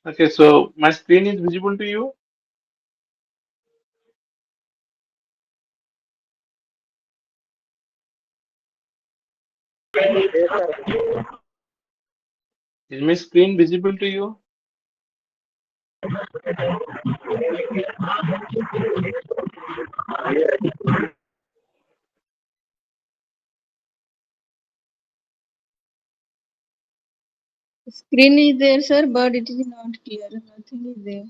Okay, so my screen is visible to you. Is my screen visible to you? Screen is there, sir, but it is not clear. Nothing is there.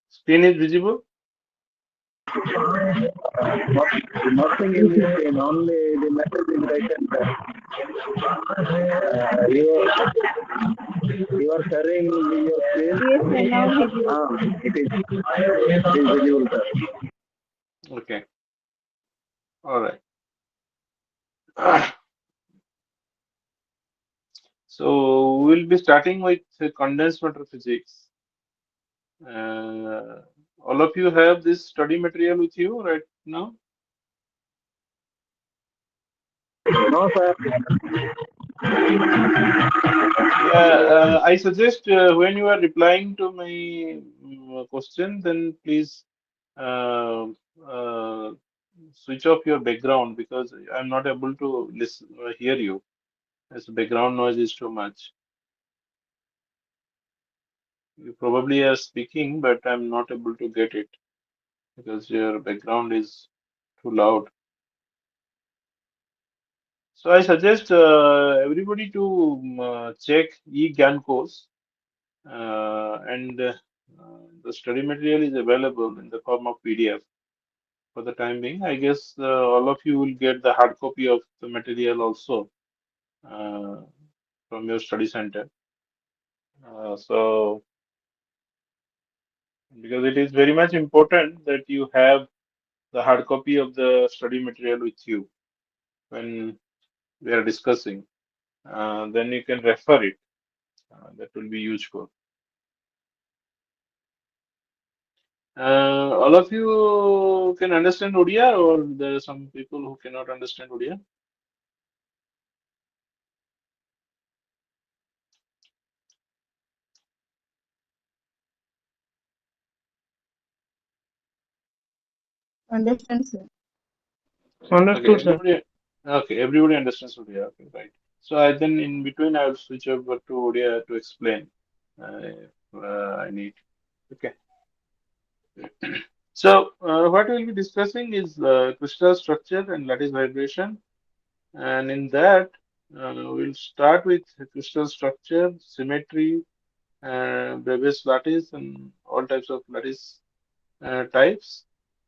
Screen is visible. Nothing in the screen, only the message is written there. You are sharing your screen. Yes, sir. Now visible. It is visible, sir. Okay, all right. So we'll be starting with condensed matter physics. Uh, all of you have this study material with you right now? No, sir. Yeah, I suggest when you are replying to my question, then please uh, uh, switch off your background because I'm not able to listen, hear you as background noise is too much. You probably are speaking, but I'm not able to get it because your background is too loud. So I suggest everybody to check e-GAN course and the study material is available in the form of PDF for the time being. I guess all of you will get the hard copy of the material also uh, from your study center. So because it is very much important that you have the hard copy of the study material with you when we are discussing. Then you can refer it. That will be useful. All of you can understand Odia, or there are some people who cannot understand Odia? Understand, sir. Okay, Understood, sir. everybody understands Odia. Okay, right. So then in between I will switch over to Odia to explain if I need. Okay. So what we'll be discussing is crystal structure and lattice vibration, and in that we'll start with crystal structure, symmetry, Brevis lattice, and all types of lattice types.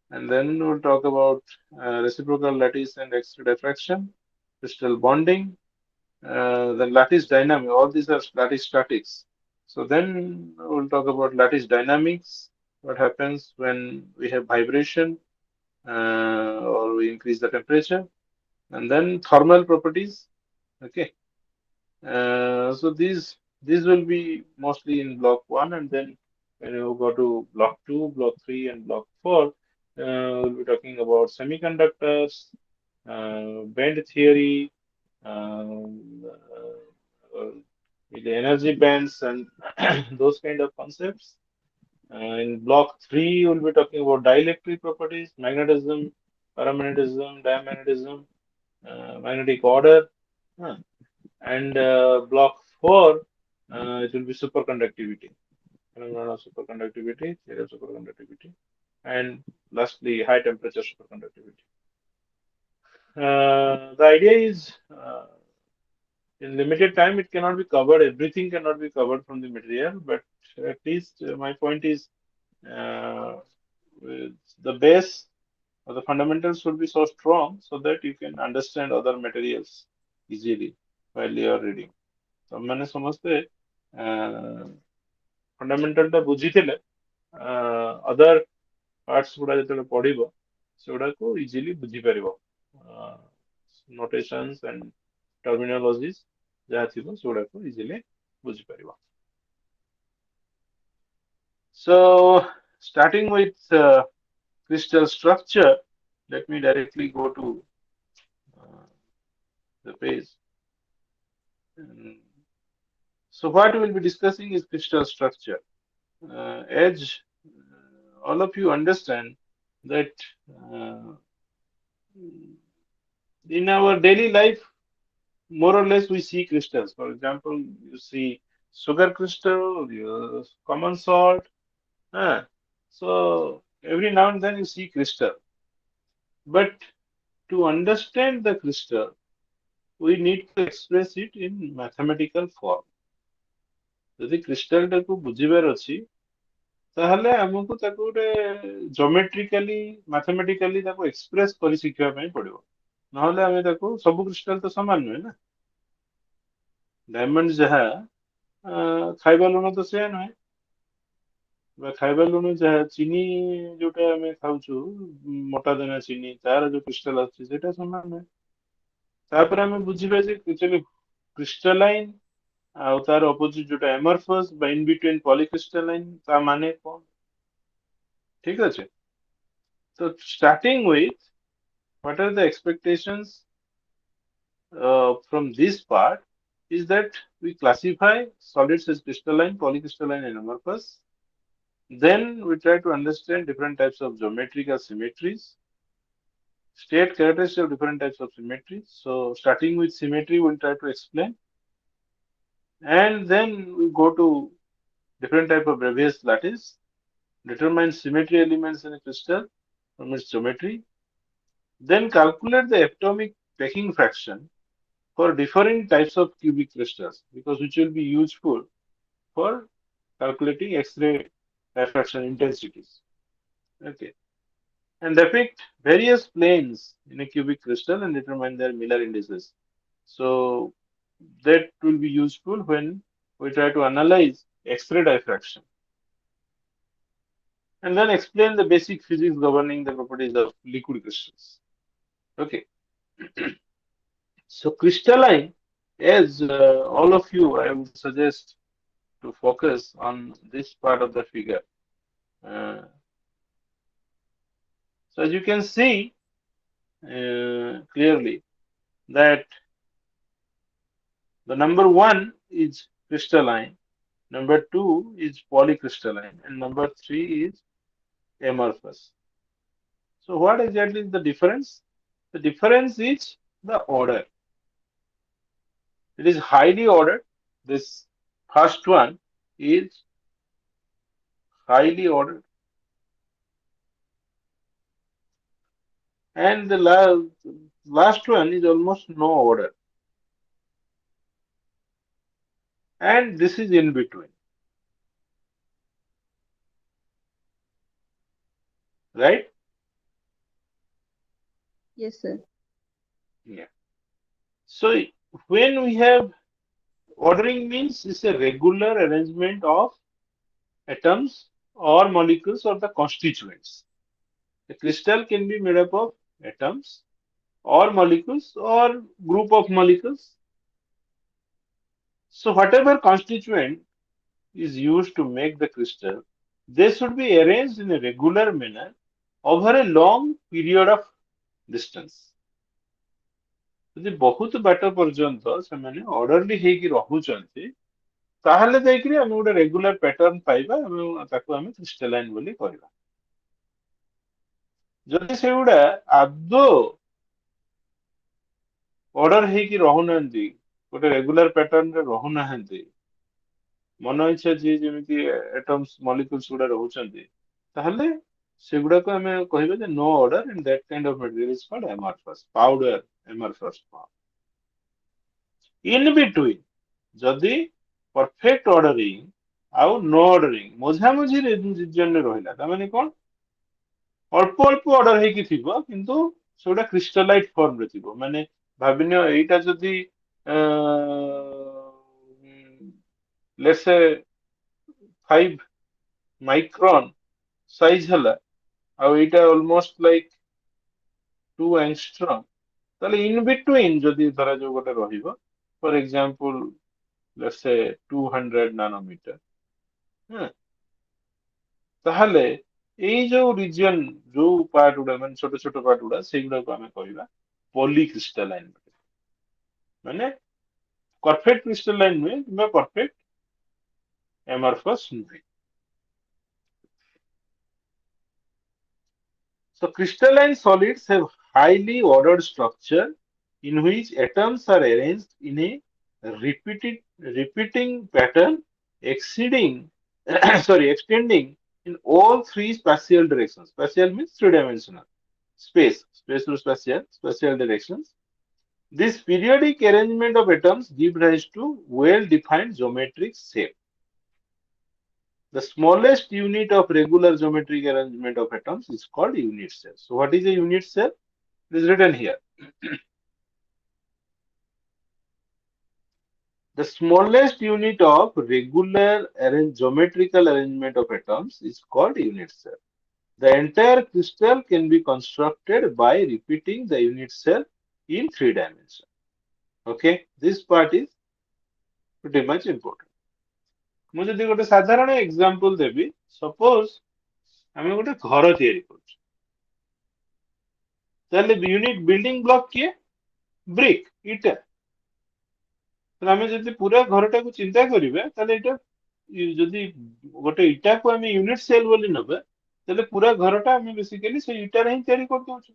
And then we'll talk about reciprocal lattice and X-ray diffraction, crystal bonding, then lattice dynamics. All these are lattice statics. So then we'll talk about lattice dynamics. What happens when we have vibration or we increase the temperature, and then thermal properties. Okay. So these will be mostly in block one, and then when you go to block two, block three, and block four, we'll be talking about semiconductors, band theory, the energy bands, and those kind of concepts. In block three, we'll be talking about dielectric properties, magnetism, paramagnetism, diamagnetism, magnetic order. uh, and block four, it will be superconductivity, phenomena of superconductivity, theory of superconductivity, and lastly, high temperature superconductivity. The idea is in limited time, it cannot be covered, everything cannot be covered from the material, but at least my point is uh, the base or the fundamentals should be so strong so that you can understand other materials easily while you are reading. ତମେମାନେ ସମସ୍ତେ fundamental ଟା ବୁଝିଥିଲେ other parts ଗୁଡା ଯେତେବେଳେ ପଢିବ ସେଗୁଡାକୁ easily ବୁଝିପାରିବ ନୋଟେସନ୍ସ and ଟର୍ମିନୋଲୋଜିସ୍ ଯାହା ଥିବ ସେଗୁଡାକୁ ଇଜିଲି ବୁଝିପାରିବ so starting with crystal structure let me directly go to uh, the page and So what we will be discussing is crystal structure. As all of you understand that uh, in our daily life, more or less we see crystals. For example, you see sugar crystal, common salt. Uh, so every now and then you see crystal. But to understand the crystal, we need to express it in mathematical form. ଯଦି କ୍ରିଷ୍ଟାଲଟାକୁ ବୁଝିବାର ଅଛି ତାହେଲେ ଆମକୁ ତାକୁ ଗୋଟେ ଜୋମେଟ୍ରିକାଲି ମାଥମେଟିକାଲି ତାକୁ express କରି ଶିଖିବା ପାଇଁ ପଡିବ ନହେଲେ ଆମେ ତାକୁ ସବୁ କ୍ରିଷ୍ଟାଲ ତ ସମାନ ନୁହେଁ ନା ଡାଇମଣ୍ଡ ଯାହା ଖାଇବା ଲୁଣ ତ ସେୟା ନୁହେଁ ବା ଖାଇବା ଲୁଣ ଯାହା ଚିନି ଯୋଉଟା ଆମେ ଖାଉଛୁ ମୋଟା ଦାନା ଚିନି ତାର ଯୋଉ କ୍ରିଷ୍ଟାଲ ଆସୁଛି ସେଇଟା ସମାନ ନୁହେଁ ତାପରେ ଆମେ ବୁଝିବା ଯେ କ୍ରିଷ୍ଟାଲାଇନ ଆଉ ତାର ଅପୋଜିଟ ଯୋଉଟା ଏମରଫସ୍ ବା ଇନ ବିଟୱିନ୍ ପଲିକ୍ରିଷ୍ଟାଲାଇନ ତା ମାନେ କଣ ଠିକ ଅଛି So starting with what are the expectations from this part is that we classify solids as crystalline, polycrystalline, and amorphous. Then we try to understand different types of geometrical symmetries, state characteristics of different types of symmetries. So starting with symmetry, we'll try to explain, and then we go to different type of Bravais lattice, determine symmetry elements in a crystal from its geometry, then calculate the atomic packing fraction for different types of cubic crystals because which will be useful for calculating X-ray diffraction intensities. Okay, and depict various planes in a cubic crystal and determine their Miller indices. So that will be useful when we try to analyze X-ray diffraction and then explain the basic physics governing the properties of liquid crystals. Okay, so crystalline, as all of you, I would suggest to focus on this part of the figure. Uh, so as you can see clearly that the number one is crystalline, number two is polycrystalline, and number three is amorphous. So what exactly is the difference? The difference is the order. It is highly ordered. This first one is highly ordered, and the last one is almost no order. And this is in between, right? Yes, sir. Yeah. So when we have ordering means it's a regular arrangement of atoms or molecules or the constituents. The crystal can be made up of atoms or molecules or group of molecules. So whatever constituent is used to make the crystal, they should be arranged in a regular manner over a long period of distance. ଯଦି ବହୁତ ବାଟ ପର୍ଯ୍ୟନ୍ତ ସେମାନେ orderly ହେଇକି ରହୁଛନ୍ତି ତାହେଲେ ଯାଇକିରି ଆମେ ଗୋଟେ ରେଗୁଲାର ପ୍ୟାଟର୍ନ ପାଇବା ଏବଂ ତାକୁ ଆମେ କ୍ରିଷ୍ଟାଲାଇନ ବୋଲି କହିବା ଯଦି ସେଗୁଡା ଆଦୌ ଅର୍ଡର ହେଇକି ରହୁନାହାନ୍ତି ଗୋଟେ ରେଗୁଲାର ପ୍ୟାଟର୍ନରେ ରହୁନାହାନ୍ତି ମନ ଇଚ୍ଛା ଯିଏ ଯେମିତି ଏଟମ୍ସ ମଲିକ୍ୟୁଲ୍ସ ଗୁଡା ରହୁଛନ୍ତି ତାହେଲେ ସେଗୁଡାକୁ ଆମେ କହିବା ଯେ no order and that kind of material is called amorphous powder amorphous form in between ଯଦି perfect ordering ଆଉ no ordering ମଝାମଝି ରିଜିଅନରେ ରହିଲା ତାମାନେ କଣ ଅଳ୍ପ ଅଳ୍ପ ଅର୍ଡର ହେଇକି ଥିବ କିନ୍ତୁ ସେଗୁଡା କ୍ରିଷ୍ଟାଲାଇଟ ଫର୍ମରେ ଥିବ ମାନେ ଭାବିନିଅ ଏଇଟା ଯଦି ଲେଟ୍ସ ସେ 5 ମାଇକ୍ରନ ସାଇଜ ହେଲା ଆଉ ଏଇଟା ଅଲମୋଷ୍ଟ ଲାଇକ 2 angstrom ତାହେଲେ ଇନ ବିଟୁଇନ ଯଦି ଧରାଯାଉ ଗୋଟେ ରହିବ ଫର ଏକ୍ସାମ୍ପଲ ଲେଟ୍ସ ସେ 200 ନାନୋମିଟର ତାହେଲେ ଏଇ ଯୋଉ ରିଜିଅନ ଯୋଉ ପାର୍ଟ ଗୁଡା ମାନେ ଛୋଟ ଛୋଟ ପାର୍ଟ ଗୁଡା ସେଇଗୁଡାକୁ ଆମେ କହିବା ପଲିକ୍ରିଷ୍ଟାଲାଇନ ମାନେ ପରଫେକ୍ଟ କ୍ରିଷ୍ଟାଲାଇନ ନୁହେଁ କିମ୍ବା perfect amorphous nuclei. So crystalline solids have highly ordered structure in which atoms are arranged in a repeating pattern exceeding extending in all three spatial directions. Spatial means three-dimensional. Space through spatial directions. This periodic arrangement of atoms give rise to well-defined geometric shape. The smallest unit of regular geometric arrangement of atoms is called unit cell. So what is a unit cell? It is written here. The smallest unit of regular geometrical arrangement of atoms is called unit cell. The entire crystal can be constructed by repeating the unit cell in three dimensions. Okay, this part is pretty much important. ମୁଁ ଯଦି ଗୋଟେ ସାଧାରଣ example ଦେବି, suppose ଆମେ ଗୋଟେ ଘର ତିଆରି କରୁଛୁ, ତାହେଲେ ୟୁନିଟ ବିଲ୍ଡିଂ ବ୍ଲକ କିଏ? ବ୍ରିକ୍, ଇଟା। ଆମେ ଯଦି ପୁରା ଘରଟାକୁ ଚିନ୍ତା କରିବା, ତାହେଲେ ଏଇଟା ଯଦି ଗୋଟେ ଇଟାକୁ ଆମେ ୟୁନିଟ ସେଲ ବୋଲି ନେବା, ତାହେଲେ ପୁରା ଘରଟା ଆମେ ବେସିକାଲି ସେଇ ଇଟାରେ ହିଁ ତିଆରି କରିଦଉଛୁ।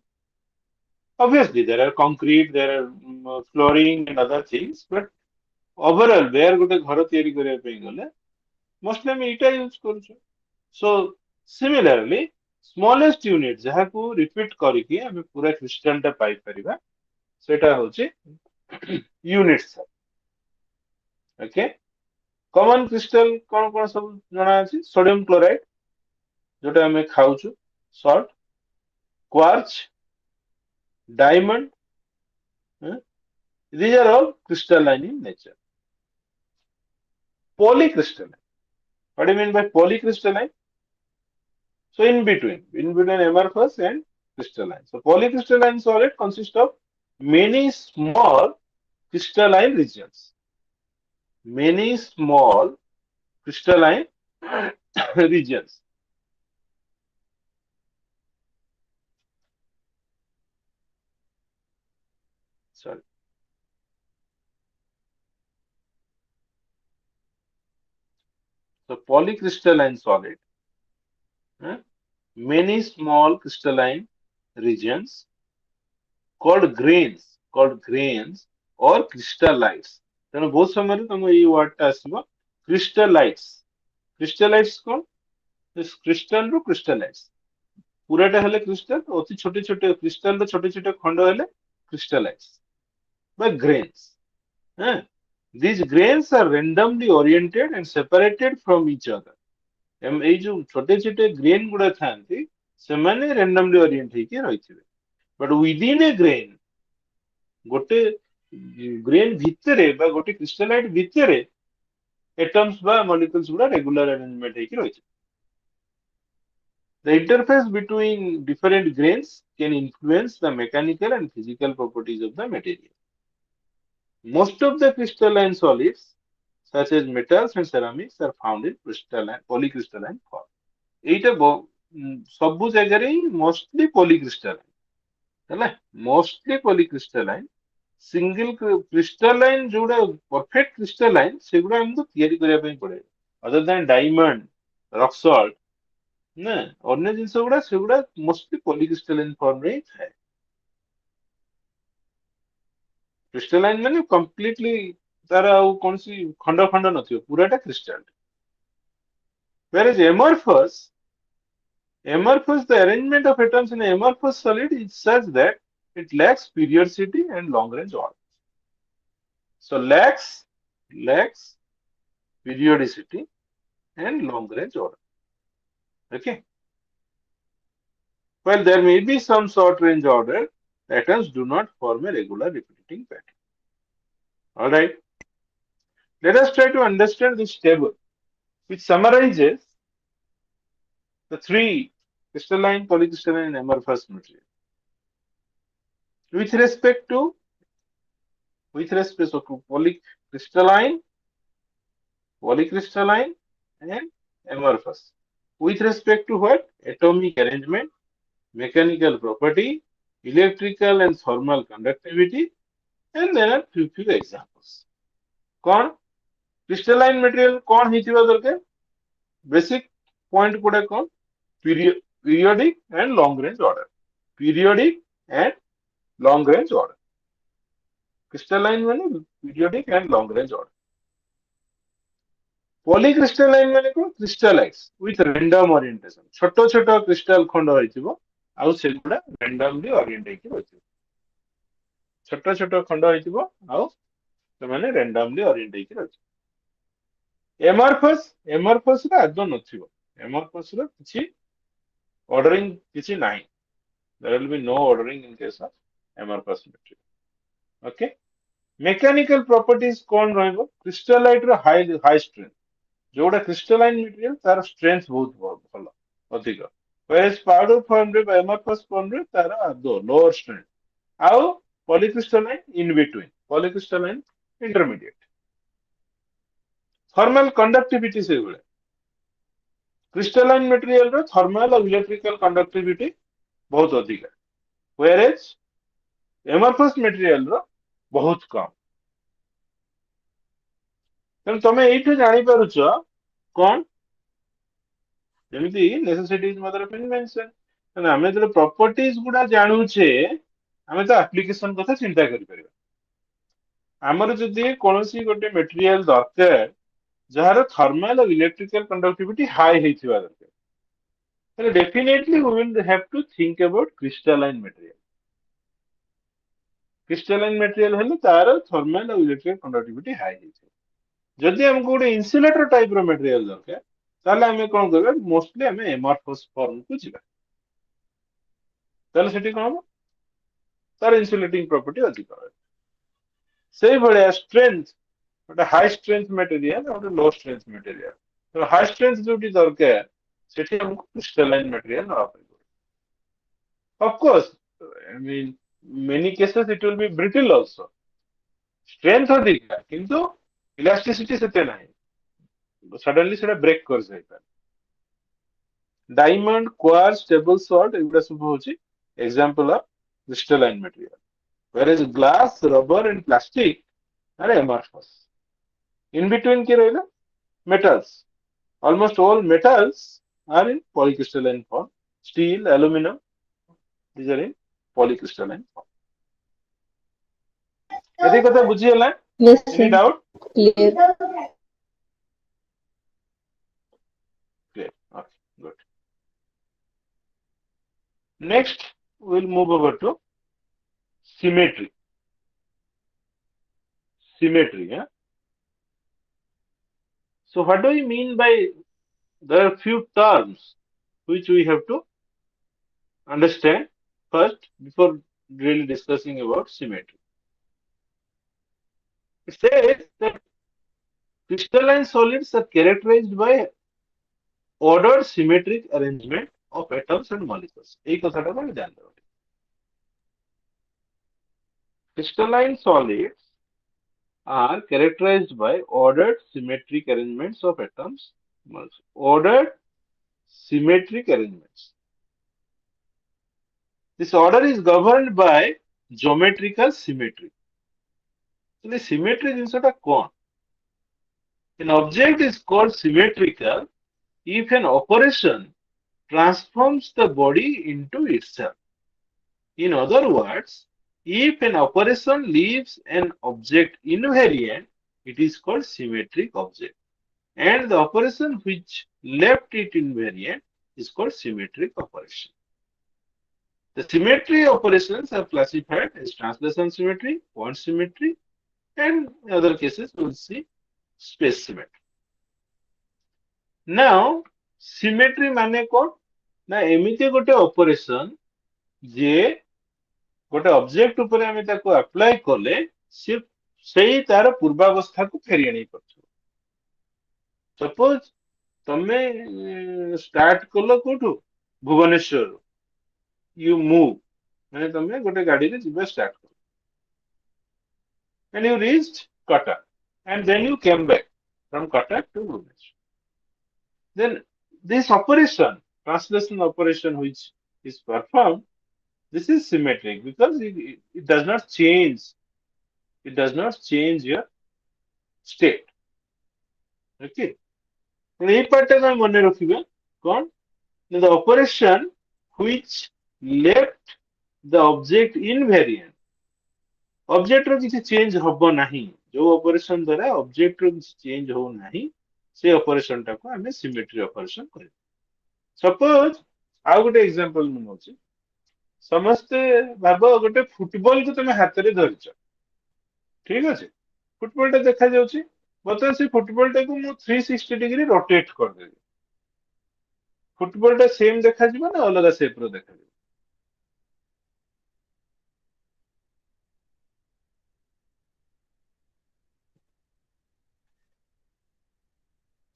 Obviously, there are concrete, there are flooring and other things, but overall, where ଗୋଟେ ଘର ତିଆରି କରିବା ପାଇଁ ଗଲେ mostly ଆମେ ଇଟା ୟୁଜ କରୁଛୁ। So similarly, smallest unit ଯାହାକୁ ରିପିଟ କରିକି ଆମେ ପୁରା କ୍ରିଷ୍ଟାଲଟା ପାଇପାରିବା, ସେଟା ହଉଛି unit cell. Okay, common crystal କଣ କଣ ସବୁ ଜଣା ଅଛି? ସୋଡିୟମ କ୍ଲୋରାଇଡ, ଯୋଉଟା ଆମେ ଖାଉଛୁ, salt, କ୍ୱାର୍ଚ, diamond, these are all crystalline in nature. Polycrystalline. What do you mean by polycrystalline? So in between amorphous and crystalline. So polycrystalline solid consists of many small crystalline regions. Many small crystalline regions. Sorry. So polycrystalline solid, many small crystalline regions called grains or crystallites. ତେଣୁ ବହୁତ ସମୟରେ ତମ ଏଇ ୱାର୍ଡଟା ଆସିବ crystallites. Crystallites କଣ? Crystal ରୁ crystallites. ପୁରାଟା ହେଲେ crystal, ଅତି ଛୋଟ ଛୋଟ କ୍ରିଷ୍ଟାଲର ଛୋଟ ଛୋଟ ଖଣ୍ଡ ହେଲେ crystallites ବା grains. These grains are randomly oriented and separated from each other. ଏଇ ଯୋଉ ଛୋଟ ଛୋଟ ଗ୍ରେନ ଗୁଡା ଥାନ୍ତି, ସେମାନେ randomly orient ହେଇକି ରହିଥିବେ। But within a grain, ଗୋଟେ ଗ୍ରେନ ଭିତରେ ବା ଗୋଟେ କ୍ରିଷ୍ଟାଲାଇଟ ଭିତରେ ଏଟମ୍ସ ବା ମଲିକ୍ୟୁଲ୍ସ ଗୁଡା ରେଗୁଲାର ଆରେଞ୍ଜମେଣ୍ଟ ହେଇକି ରହିଛି। The interface between different grains can influence the mechanical and physical properties of the material. Most of the crystalline solids, such as metals and ceramics, are found in polycrystalline form. এইটা ସବୁ ଜାଗାରେ ହିଁ mostly polycrystalline, ହେଲା, mostly polycrystalline. Single crystalline ଯୋଉଟା perfect crystalline, ସେଗୁଡା ଆମକୁ ତିଆରି କରିବା ପାଇଁ ପଡେ। Other than diamond, rock salt, ନା ଅନ୍ୟ ଜିନିଷ ଗୁଡା ସେଗୁଡା ମୋଷ୍ଟଲି ପଲିକ୍ରିଷ୍ଟାଲାଇନ ଫର୍ମରେ ହିଁ ଥାଏ। କ୍ରିଷ୍ଟାଲାଇନ ମାନେ କମ୍ପ୍ଲିଟଲି ତାର ଆଉ କୌଣସି ଖଣ୍ଡ ଖଣ୍ଡ ନଥିବ, ପୁରାଟା crystal. Whereas amorphous, the arrangement of atoms in an amorphous solid is such that it lacks periodicity and long range order. So lacks periodicity and long range order. Okay. While there may be some short range order, atoms do not form a regular repeating pattern. All right. Let us try to understand this table, which summarizes the three crystalline, polycrystalline, and amorphous material. With respect to polycrystalline, and amorphous. With respect to what? Atomic arrangement, mechanical property, electrical and thermal conductivity, and there are few examples. कौन? Crystalline material कौन ହେଇଥିବା ଦରକାର basic point गुडा कौन periodic and long range order periodic and long range order crystalline माने periodic and long range order polycrystalline माने कौन crystallise with random orientation छोट छोट क्रिस्टल खंड होइथिबो आउ सेगुडा रैंडमली ओरिएंट ହେଇକି ରହିथिबो छोट छोट खंड होइथिबो आउ ସେମାନେ randomly ओरिएंट ହେଇକି ରହିथिबो एमरफस रा आदो नथिबो एमरफस रा किछि ऑर्डरिंग किछि नाही there will be no ordering in case of amorphous material okay mechanical properties कौन रहइबो क्रिस्टलाइट रो हाई स्ट्रेंथ जोड़ा क्रिस्टलाइन मटेरियल तार स्ट्रेंथ बहुत भल अधिक whereas powder form रे amorphous form रे तार आदो लोअर स्ट्रेंथ आउ polycrystalline in between polycrystalline intermediate thermal conductivity से गुळे क्रिस्टलाइन मटेरियल रो थर्मल और इलेक्ट्रिकल कंडक्टिविटी बहुत अधिक whereas amorphous मटेरियल रो बहुत कम तेणु तुम ये जानीपारुच कौन जमी necessity is mother of invention आम जो प्रॉपर्टीज गुड़ा जानूचे आम तो एप्लिकेशन कथा चिंता करें आमर जदि कौन गोटे मटेरियल दरकार जार थर्मल और इलेक्ट्रिकल कंडक्टिविटी हाई होता दरकार definitely we will have to think about crystalline material हेले तार थर्मल और इलेक्ट्रिकल कंडक्टिविटी हाई होता जदि हमको गोटे इन्सुलेटर टाइप रो मटेरियल दरकार ताले हमें कौन करबा मोस्टली हमें एमरफस फॉर्म को जिबा ताले सेठी कौन तार इन्सुलेटिंग प्रॉपर्टी अधिक से भलिया स्ट्रेंथ गोटे हाई स्ट्रेंथ मटेरियल और लो स्ट्रेंथ मटेरियल तो हाई स्ट्रेंथ जोटी दरकार सेठी हमको क्रिस्टलाइन मटेरियल नवा पड़िबो of course I mean many cases it will be brittle also strength अधिक किंतु इलास्टिसिटी सेते नाही सडनली सेटा ब्रेक कर जाय डायमंड क्वार्ट्ज टेबल सॉल्ट एगुड़ा सब होची example of crystalline material whereas glass rubber and plastic are amorphous in between के रहला metals almost all metals are in polycrystalline form steel aluminum these are in polycrystalline form यदि कथा बुझी होला Yes, any sir. doubt Clear. clear okay good next we'll move over to symmetry yeah so what do we mean by there are few terms which we have to understand first before really discussing about symmetry. It says that crystalline solids are characterized by ordered symmetric arrangement of atoms and molecules. एक कथाटा को ध्यान देना crystalline solids are characterized by ordered symmetric arrangements of atoms molecules. Ordered symmetric arrangements. This order is governed by geometrical symmetry. So symmetry ଜିନିଷଟା କଣ? An object is called symmetrical if an operation transforms the body into itself. In other words, if an operation leaves an object invariant, it is called symmetric object. And the operation which left it invariant is called symmetric operation. The symmetry operations are classified as translation symmetry, point symmetry, and in other cases we will see space symmetry. Now, symmetry माने कौन ना एमिति गोटे operation जे गोटे object ऊपर हमें ताको apply कले सिर्फ सही तार पूर्वावस्था को फेरी आनी पड़छ सपोज तमे स्टार्ट कलो कोठु भुवनेश्वर यू मूव माने तमे गोटे गाड़ी रे जिबा स्टार्ट कलो and you reached Cuttack and then you came back from Cuttack to Bhubaneswar. Then this operation, translation operation which is performed, this is symmetric because it does not change. It does not change your state. Okay ये part टा मन रखिबा कौन the operation which left the object invariant object रो किसी change हबो नाही जो operation द्वारा ऑब्जेक्ट रो किसी चेंज हो नाही से ऑपरेशन टा को हमें सिमेट्री ऑपरेशन करै सपोज आ गोटे एग्जांपल मु नोची समस्त भाबो गोटे फुटबॉल को तुम हाथ रे धरिଛ ठीक अछि फुटबॉल टा देखा जाउची बता से फुटबॉल टा को मु 360 डिग्री रोटेट कर देबी फुटबॉल टा सेम देखा जिवो ना अलग शेप रो देखा जिवो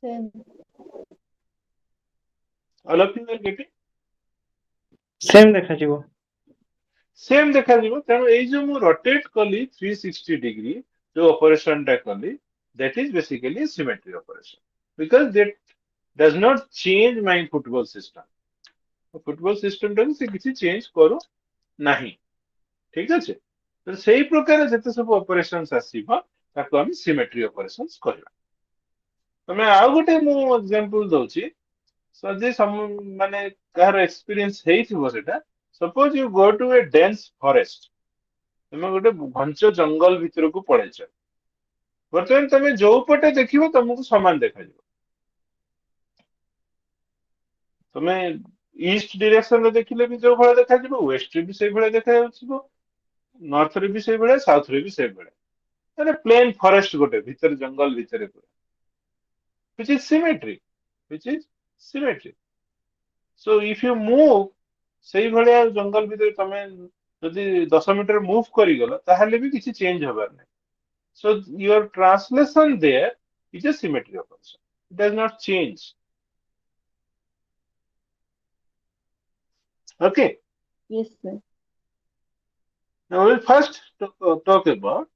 Same. अलग फिगर केटी सेम देखाଯିବ सेम देखा जिवो तेणु एई जो मु रोटेट कली 360 डिग्री जो ऑपरेशन टा कली that is basically symmetry operation because that does not change my football system football system टा से किसी चेंज करू नाही ठीक अछि तो सेही प्रकार जते सब ऑपरेशंस आसीबा ताको हम सिमेट्री ऑपरेशंस कहबा तमे आउ गोटे मु एग्जांपल दउची सजे माने कार एक्सपीरियंस हेइथिबो सेटा suppose you go to a dense forest तमे गोटे घंच जंगल भितर को पळेछ बर्तमान तमे जो पटे देखिबो तुमको समान देखाजिबो तमे ईस्ट डायरेक्शन रे देखिले भी जो भळे देखाजिबो वेस्ट रे भी सेही भळे देखाजिबो नॉर्थ रे भी सेही भळे साउथ रे भी सेही भळे अरे प्लेन फॉरेस्ट गोटे भितर जंगल भितर पूरा which is symmetry which is symmetry so if you move ସେଇ ଭଳିଆ ଜଙ୍ଗଲ ଭିତରେ ତମେ ଯଦି 10 ମିଟର ମୁଭ୍ କରିଗଲ ତାହେଲେ ବି କିଛି ଚେଞ୍ଜ ହବାର ନାହିଁ so your translation there is a symmetry operation it does not change okay Yes, sir. now we'll first talk about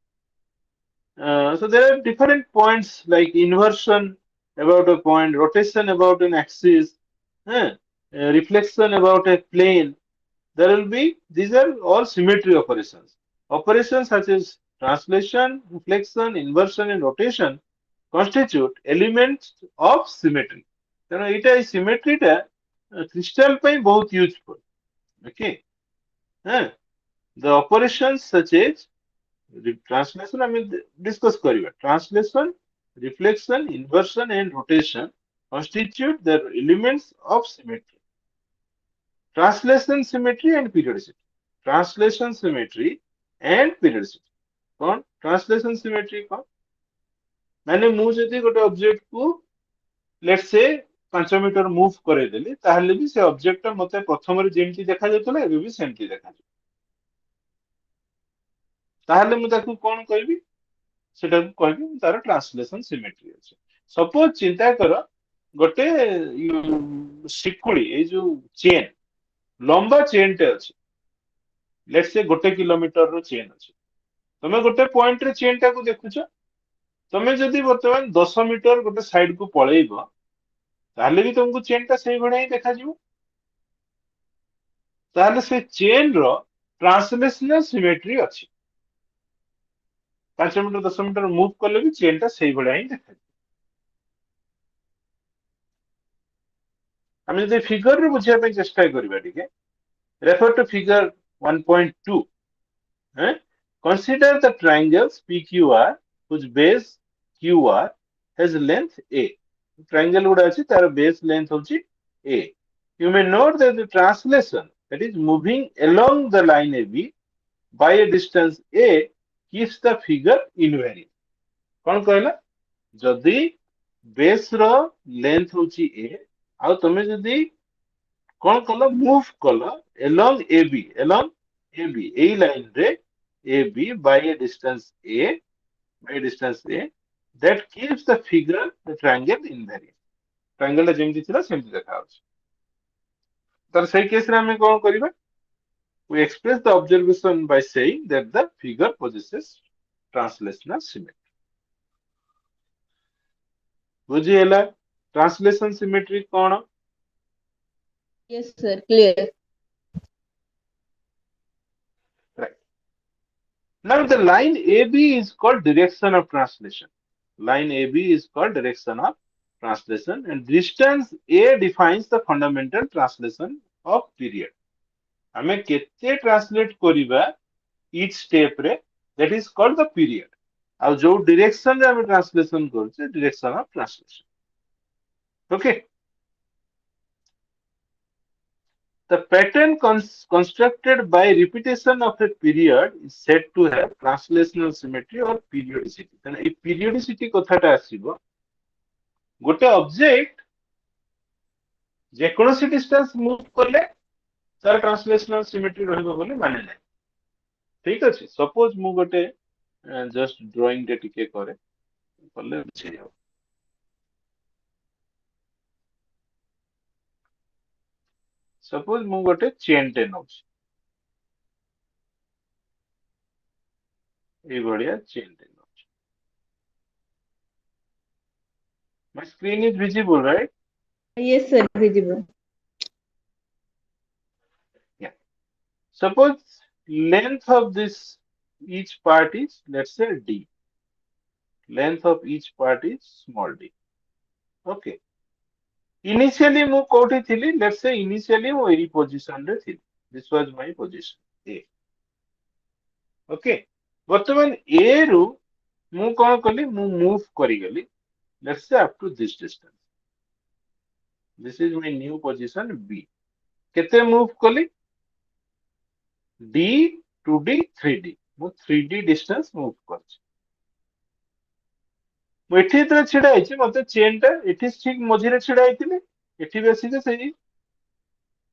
so there are different points like inversion about a point rotation about an axis reflection about a plane there will be these are all symmetry operations operations such as translation reflection inversion and rotation constitute elements of symmetry ତେଣୁ ଏଇଟା ଏଇ symmetry ଟା crystal ପାଇଁ ବହୁତ useful okay the operations such as translation ଆମେ discuss କରିବା translation reflection inversion and rotation constitute the elements of symmetry translation symmetry and periodicity translation symmetry and periodicity कौन translation symmetry कौन माने मु जदि गोटे ऑब्जेक्ट को लेट्स से 5 मीटर मूव करेदेली ताहले भी से ऑब्जेक्ट मते प्रथम रे जेमति देखा जातला एबे भी सेमति देखा जाय ताहले मु ताकू कोन कहबी सेटा कहबी तार ट्रांसलेशन सिमेट्री अछि सपोज चिंता कर गोटे शिकुड़ी ए जो चेन लंबा चेन टे अछि let's say 1 kilometre row chain अछि तमे गोटे पॉइंट रे चेन टा को देखुछ तमे जदि वर्तमान 10 मीटर गोटे साइड को पळेइबो ताहले भी तुमको चेन टा सही भଳିया ही देखा जिवो ताहले से चेन रो ट्रांसलेशनल सिमेट्री अछि 5 मीटर 10 मीटर मूव करले भी चेन टा सही भଳିया ही देखा हम जदि फिगर रे बुझिया पे चेष्टा करबा ठीक है refer to figure 1.2 consider the triangles PQR whose base QR has length A triangle गुड़ा अछि तार base length होछि A you may note that the translation that is moving along the line AB by a distance A keeps the figure invariant कौन कहला जदि base रो length होछि A आ तमे जदि कौन कल मूव कल along AB ए लाइन रे AB by a distance A that keeps the figure the triangle invariant triangle टा जेमति थिला सेमति देखा होछि तर सही केस रे हम कोन करिबा we express the observation by saying that the figure possesses translational symmetry बुझी ହେଲା translation symmetry cone Yes, sir. Clear. right now the line AB is called direction of translation Line AB is called direction of translation, and distance A defines the fundamental translation of period. आमे केते translate करिबा each step रे, that is called the period. ଆଉ जो direction रे आमे translation करछे, direction of translation. Okay. The pattern constructed by repetition of a period is said to have translational symmetry or periodicity. then ei periodicity कथाटा आसीबो गोटे object जेकोसी distance move करले तार translational symmetry रहइबो बोली माने नै ठीक अछि सपोज मु गोटे जस्ट ड्राइंग टे टिके करे करले बुझे जाओ सपोज मु गोटे चेन टे नौ ए बढ़िया चेन टे नौ my screen is visible right Yes, sir. Visible. yeah suppose length of this each part is let's say d length of each part is small d okay initially mu कोठी थिली let's say initially मु एई position रे थिली this was my position a okay वर्तमान a रू मु कोन कली मु move करी गली let's say up to this distance this is my new position b केते मूव कली d 2d 3d मु 3d डिस्टेंस मूव करछि मु एठी त छिडा आइछि मते चेन टा एठी ठीक मझिरे छिडा आइतिले एठी बेसी जे सेही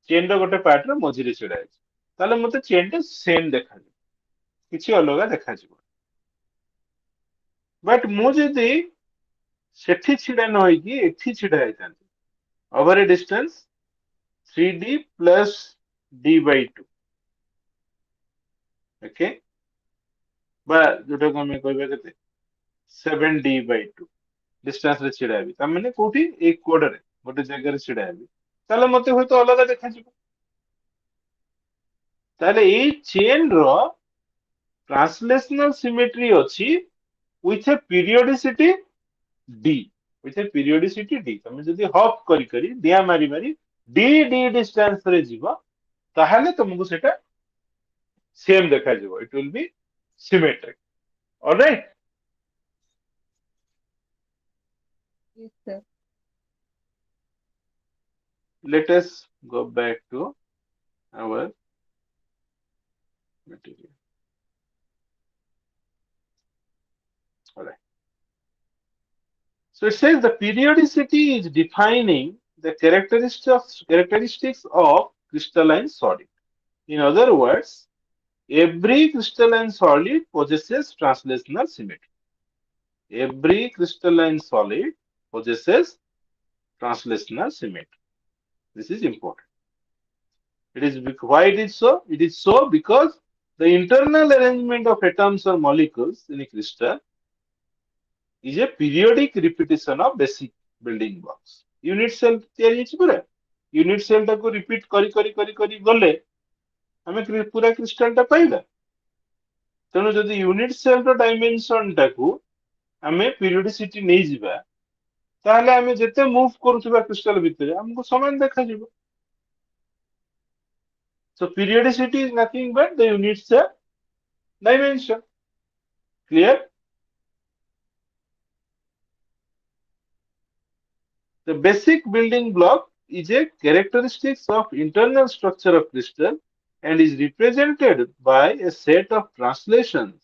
चेन रो गोटे पार्ट रो मझिरे छिडा आइछि ताले मते चेन टा सेम देखा किछि अलगा देखा जिवो बट मु जदी सेठी छिडा न होई कि एठी छिडा आइतांती over a distance 3d plus d by 2 okay बा जोटा को हम कहबे केते 7d by 2 डिस्टेंस रे छिडा हेबी त माने कोठी एक कोड रे गोटे जगह रे छिडा हेबी ताले मते होय तो अलग देखा जिवो ताले ए चेन रो ट्रांसलेशनल सिमेट्री अछि with a periodicity d with a periodicity d तमे जदी हॉप करी करी दिया मारी मारी d d डिस्टेंस रे जीवा ताहाले तुमको सेटा सेम देखा जिवो it will B symmetric alright Yes, sir. let us go back to our material all right so it says the periodicity is defining the characteristics of crystalline solid in other words every crystalline solid possesses translational symmetry every crystalline solid possesses translational symmetry this is important why it is so it is so because the internal arrangement of atoms or molecules in a crystal is a periodic repetition of basic building blocks unit cell तैयारी अछि पूरा unit cell टा को repeat करी गले हमें पूरा crystal टा पाइबा तेणु जदि यूनिट सेल रो डायमेंशन टा को हमें पीरियोडिसिटी नहीं जिबा ताहले हमें जते मूव करूथबा क्रिस्टल भितरे हमको समान देखा जिवो so periodicity is nothing but the unit cell dimension clear the basic building block is a characteristics of internal structure of crystal and is represented by a set of translations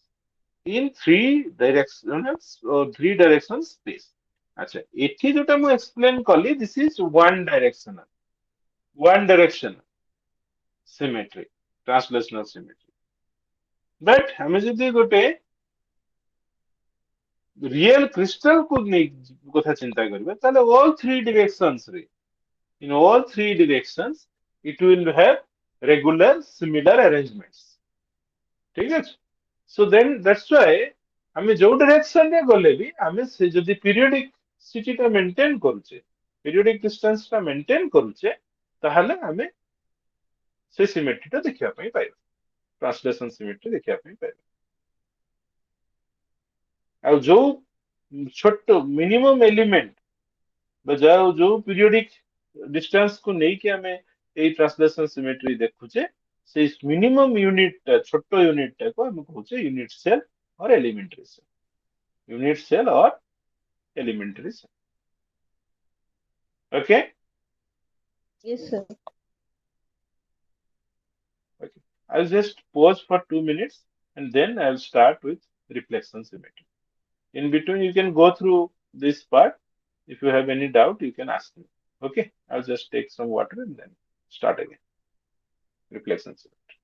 in three direction space अच्छा एठी जोटा मु explain कली this is one direction symmetry translational symmetry but हमें जदी गोटे real crystal को नहीं कथा चिंता करबे ताले all three directions रे in all three directions it will have regular similar arrangements ठीक है so then that's why हमें जो डायरेक्शन रे गले भी हमें से जदी पीरियोडिसिटी टा मेंटेन करूचे पीरियोडिक डिस्टेंस टा मेंटेन करूचे ताहले हमें से सिमेट्री टा देखिया पई पाइबा ट्रांसलेशन सिमेट्री देखिया पई पाइबा आ जो छोट मिनिमम एलिमेंट जो पीरियोडिक डिस्टेंस को लेके हमें ये ट्रांसलेशन सिमेट्री देखुचे से मिनिमम यूनिट छोट यूनिट को हम कहूचे यूनिट सेल और एलिमेंटरी सेल यूनिट सेल और elementary cell okay Yes, sir. okay I'll just pause for 2 minutes and then I'll start with reflection symmetry. In between, you can go through this part. If you have any doubt, you can ask me. Okay, I'll just take some water and then start again. Reflection symmetry.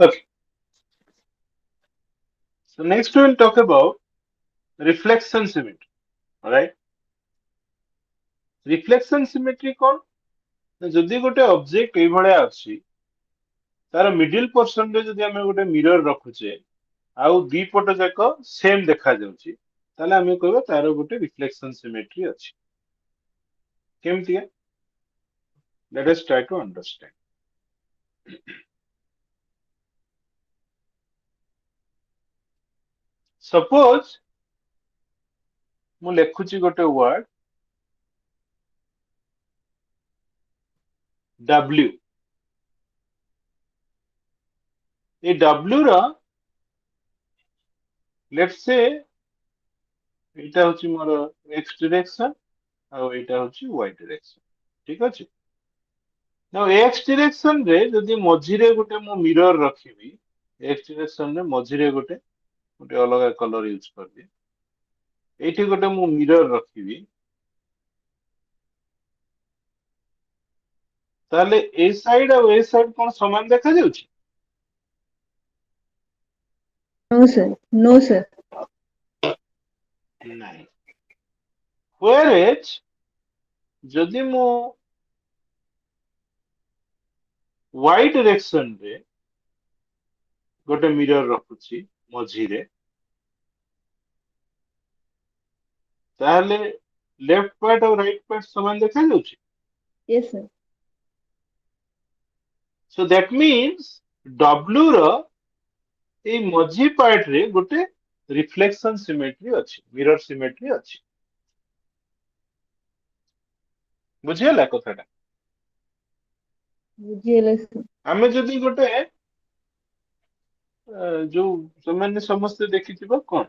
Okay. So next we will talk about reflection symmetry. All right. Reflection symmetry कौन? जदि गोटे object ये भलिया अछि तार middle portion रे जदि हमें गोटे मिरर रखुचे आउ दी पट जाक सेम देखा जाउची ताले हमें कहबो तार गोटे रिफ्लेक्शन सिमेट्री अछि केमतिया? Let us try to understand. Suppose ମୁଁ ଲେଖୁଛି ଗୋଟେ word W. ଏ W ର let's say ଏଇଟା ହଉଛି ମୋର x direction ଆଉ ଏଇଟା ହଉଛି y direction. ଠିକ ଅଛି? Now x direction ରେ ଯଦି ମଝିରେ ଗୋଟେ ମୁଁ mirror ରଖିବି, x direction ରେ ମଝିରେ ଗୋଟେ ଅଲଗା color ୟୁଜ କରିଦିଏ. ଏଇଠି ଗୋଟେ ମୁଁ mirror ରଖିବି, ତାହେଲେ ଏ ସାଇଡ ଆଉ ଏ ସାଇଡ କଣ ସମାନ ଦେଖାଯାଉଛି? No, sir. No, sir. ନାହିଁ. Whereas ଯଦି ମୁଁ y direction ରେ ଗୋଟେ mirror ରଖୁଛି ମଝିରେ, ତାହେଲେ left part ଆଉ right part ସମାନ ଦେଖାଯାଉଛି? Yes, sir. So that means W ର ଏଇ ମଝି part ରେ ଗୋଟେ reflection symmetry ଅଛି, mirror symmetry ଅଛି. ବୁଝିହେଲା କଥାଟା? ବୁଝିହେଲା, sir. ଆମେ ଯଦି ଗୋଟେ ଯୋଉ ସେମାନେ ସମସ୍ତେ ଦେଖିଥିବ କଣ?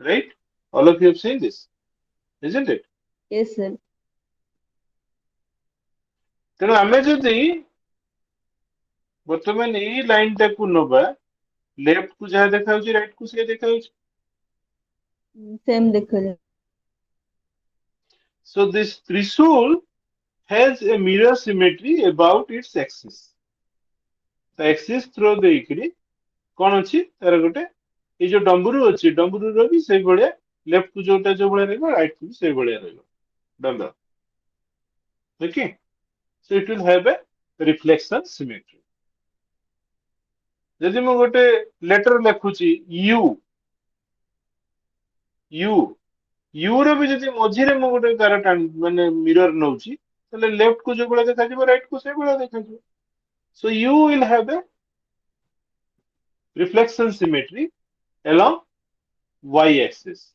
Right? All of you have seen this, isn't it? Yes, sir. ତେଣୁ ଆମେ ଯଦି ବର୍ତ୍ତମାନ ଏଇ ଲାଇନ ଟାକୁ ନବା, ଲେଫ୍ଟ କୁ ଯାହା ଦେଖାଯାଉଛି ରାଇଟ କୁ ସେୟା ଦେଖାଯାଉଛି. Same ଦେଖାଯାଏ. So this Trishul has a mirror symmetry about its axis. ତା axis through ଦେଇକିରି କଣ ଅଛି ତାର ଗୋଟେ ଏଇ ଯୋଉ ଡମ୍ବୁରୁ ଅଛି, ଡମ୍ବୁରୁର ବି ସେଇଭଳିଆ ଲେଫ୍ଟ କୁ ଯୋଉଟା ଯୋଉ ଭଳିଆ ରହିବ, ରାଇଟ କୁ ବି ସେଇଭଳିଆ ରହିବ. ଡମ୍ବର. Okay? So it will have a reflection symmetry. ଯଦି ମୁଁ ଗୋଟେ ଲେଟର ଲେଖୁଛି U, U ର ବି ଯଦି ମଝିରେ ମୁଁ ଗୋଟେ ତାର ମାନେ ମିରର ନଉଛି, ତାହେଲେ ଲେଫ୍ଟ କୁ ଯୋଉ ଭଳିଆ ଦେଖାଯିବ, ରାଇଟ କୁ ସେଇ ଭଳିଆ ଦେଖାଯିବ. So U will have a reflection symmetry along y axis.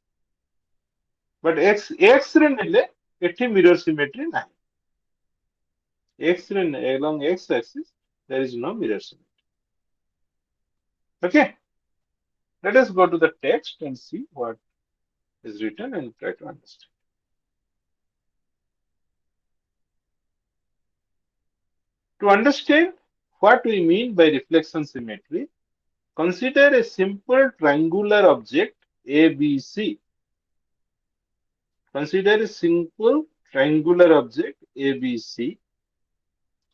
But x ରେ ନେଲେ ଏଠି mirror symmetry ନାହିଁ. X ରେ along x axis there is no mirror symmetry. Okay? Let us go to the text and see what is written and try to understand. To understand what we mean by reflection symmetry, consider a simple triangular object ABC. Consider a simple triangular object ABC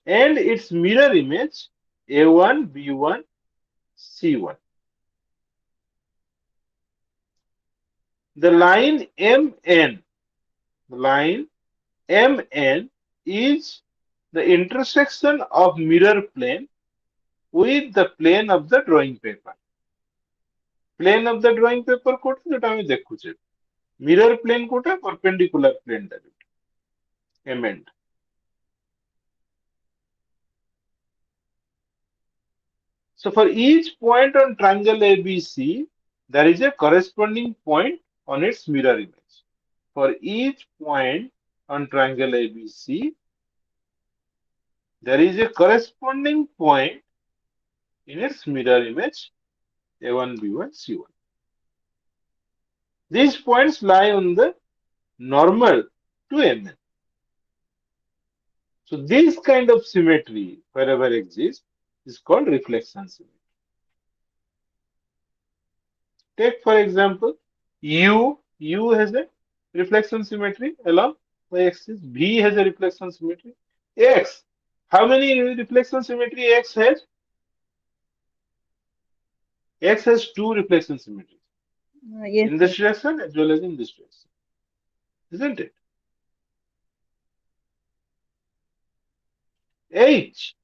and its mirror image A1, B1, C1. The line MN is the intersection of mirror plane with the plane of the drawing paper. Plane of the drawing paper কোটা যেটা আমি দেখুছি, mirror plane কোটা, perpendicular plane টা যেটা MN. So for each point on triangle ABC, there is a corresponding point on its mirror image. For each point on triangle ABC, there is a corresponding point in its mirror image A1, B1, C1. These points lie on the normal to MN. So this kind of symmetry, wherever exists, is called reflection symmetry. Take for example, U has a reflection symmetry along y-axis. V has a reflection symmetry. X, how many reflection symmetry X has? X has two reflection symmetries. Yes, In this sir. direction as well as in this direction. Isn't it? H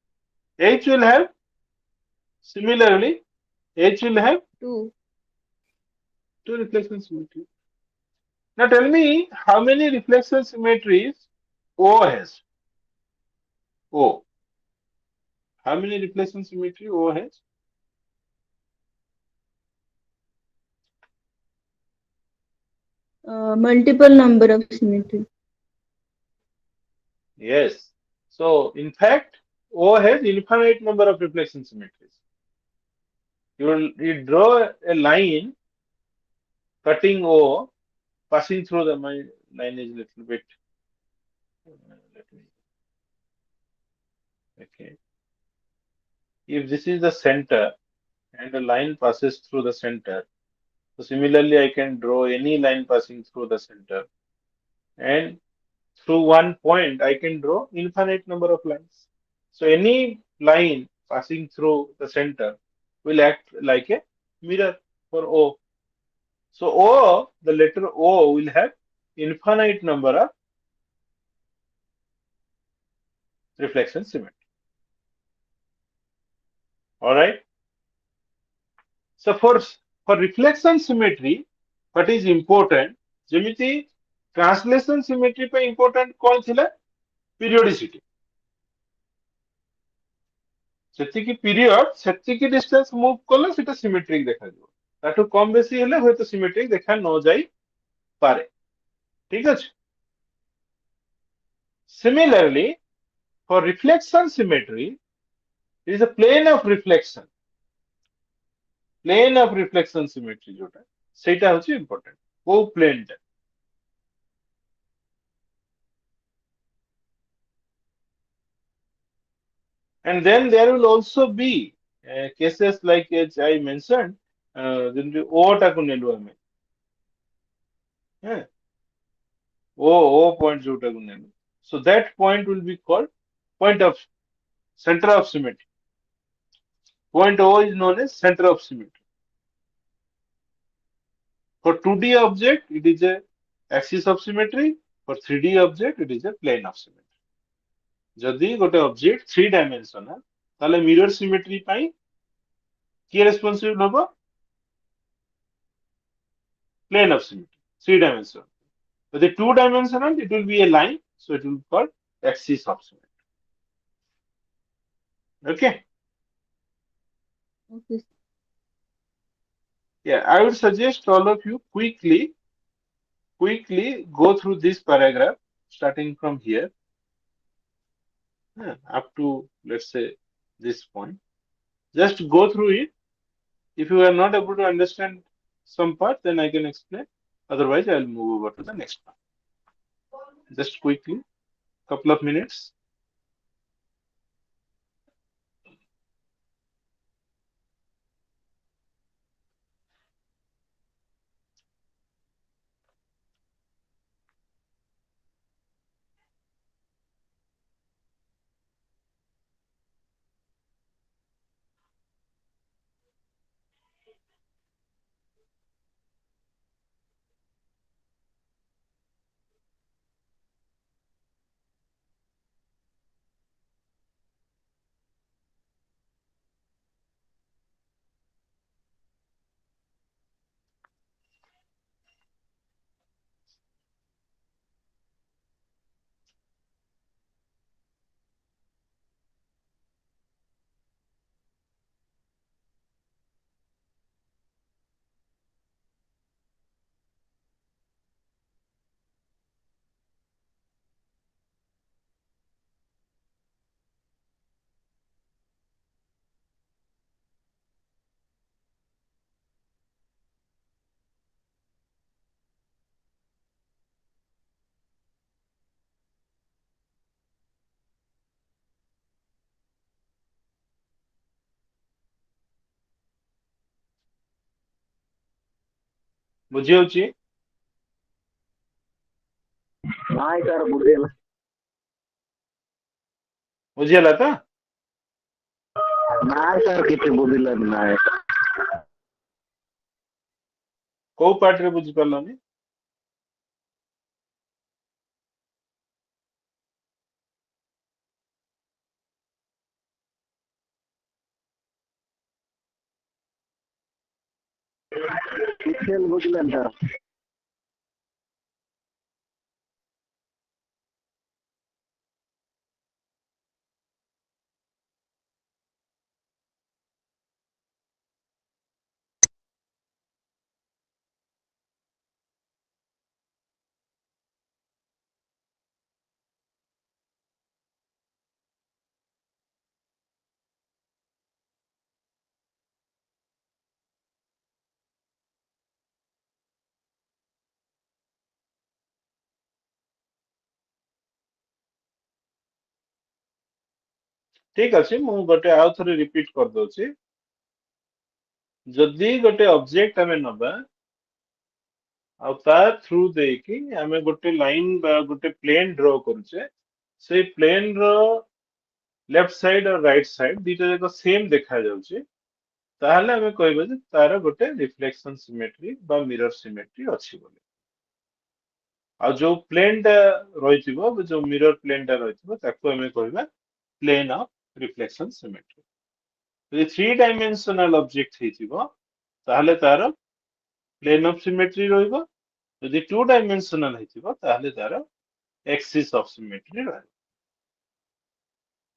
will have similarly H will have 2. two reflection symmetry. Now tell me how many reflection symmetries O has. O. How many reflection symmetry O has? Multiple number of symmetry. Yes. So in fact, O has infinite number of reflection symmetries. You draw a line cutting O, passing through the my line is little bit. Let me. Okay. If this is the center and the line passes through the center, so similarly I can draw any line passing through the center, and through one point I can draw infinite number of lines. So any line passing through the center will act like a mirror for O. So O, the letter O will have infinite number of reflection symmetry. All right. So for reflection symmetry, what is important? ଯେମିତି translation symmetry ପାଇଁ important କଣ ଥିଲା? Periodicity. ଯେତିକି period ସେତିକି distance move କଲେ ସେଟା symmetric ଦେଖାଯିବ ତାଠୁ କମ ବେଶୀ ହେଲେ ହୁଏତ ସିମେଟ୍ରିକ ଦେଖା ନ ଯାଇ ପାରେ ଠିକ ଅଛି Similarly, for reflection symmetry, it is a plane of reflection symmetry जोटा ସେଇଟା ହଉଛି important କୋଉ plane ଟା and then there will also be cases like as I mentioned ଯେମିତି O ଟାକୁ ନେଲୁ ଆମେ ହଁ O point ଯୋଉଟାକୁ ନେଲୁ so that point will be called point of center of symmetry point O is known as center of symmetry for 2D object it is a axis of symmetry for 3D object it is a plane of symmetry ଯଦି ଗୋଟେ object 3 dimensional ତାହେଲେ mirror cemetery ପାଇଁ କିଏ ରେସ୍ପନ୍ସିବଲ ହବ plane of symmetry 3 dimensional ଯଦି 2 dimensional it will be a line so it will be called axis of symmetry okay Okay. yeah I would suggest all of you quickly go through this paragraph starting from here up to let's say this point just go through it if you are not able to understand some part then I can explain otherwise I'll move over to the next part just quickly couple of minutes ବୁଝି ହଉଛି ନାଇଁ sir ବୁଝିହେଲା ବୁଝିହେଲା ତ ନାଇଁ sir କିଛି ବୁଝିଲାନି ନାଇଁ କୋଉ ପାର୍ଟରେ ବୁଝିପାରିଲନି पिक्सेल बुझलेन तो ठीक अच्छे मु गोटे आउ थरे रिपीट कर दोची जदि गोटे ऑब्जेक्ट हमें नबा आ ता थ्रू देकी हमें गोटे लाइन बा गोटे प्लेन ड्रॉ करूचे से प्लेन रो लेफ्ट साइड और राइट साइड दीटा जाक सेम देखा जाउची ताहले हमें कहबा जे तार गोटे रिफ्लेक्शन सिमेट्री बा मिरर सिमेट्री अछि बोली आ जो प्लेन टा रहिथिबो जो मिरर प्लेन टा रहिथिबो ताको हमें कहबा प्लेन ऑफ रिफ्लेक्शन सिमेट्री ଯଦି थ्री डायमेंशनल ऑब्जेक्ट ହେଇଥିବ ତାହେଲେ ତାର ପ୍ଲେନ ଅଫ ସିମେଟ୍ରି ରହିବ ଯଦି टू डायमेंशनल ହେଇଥିବ ତାହେଲେ ତାର एक्सिस ऑफ सिमेट्री ରହିବ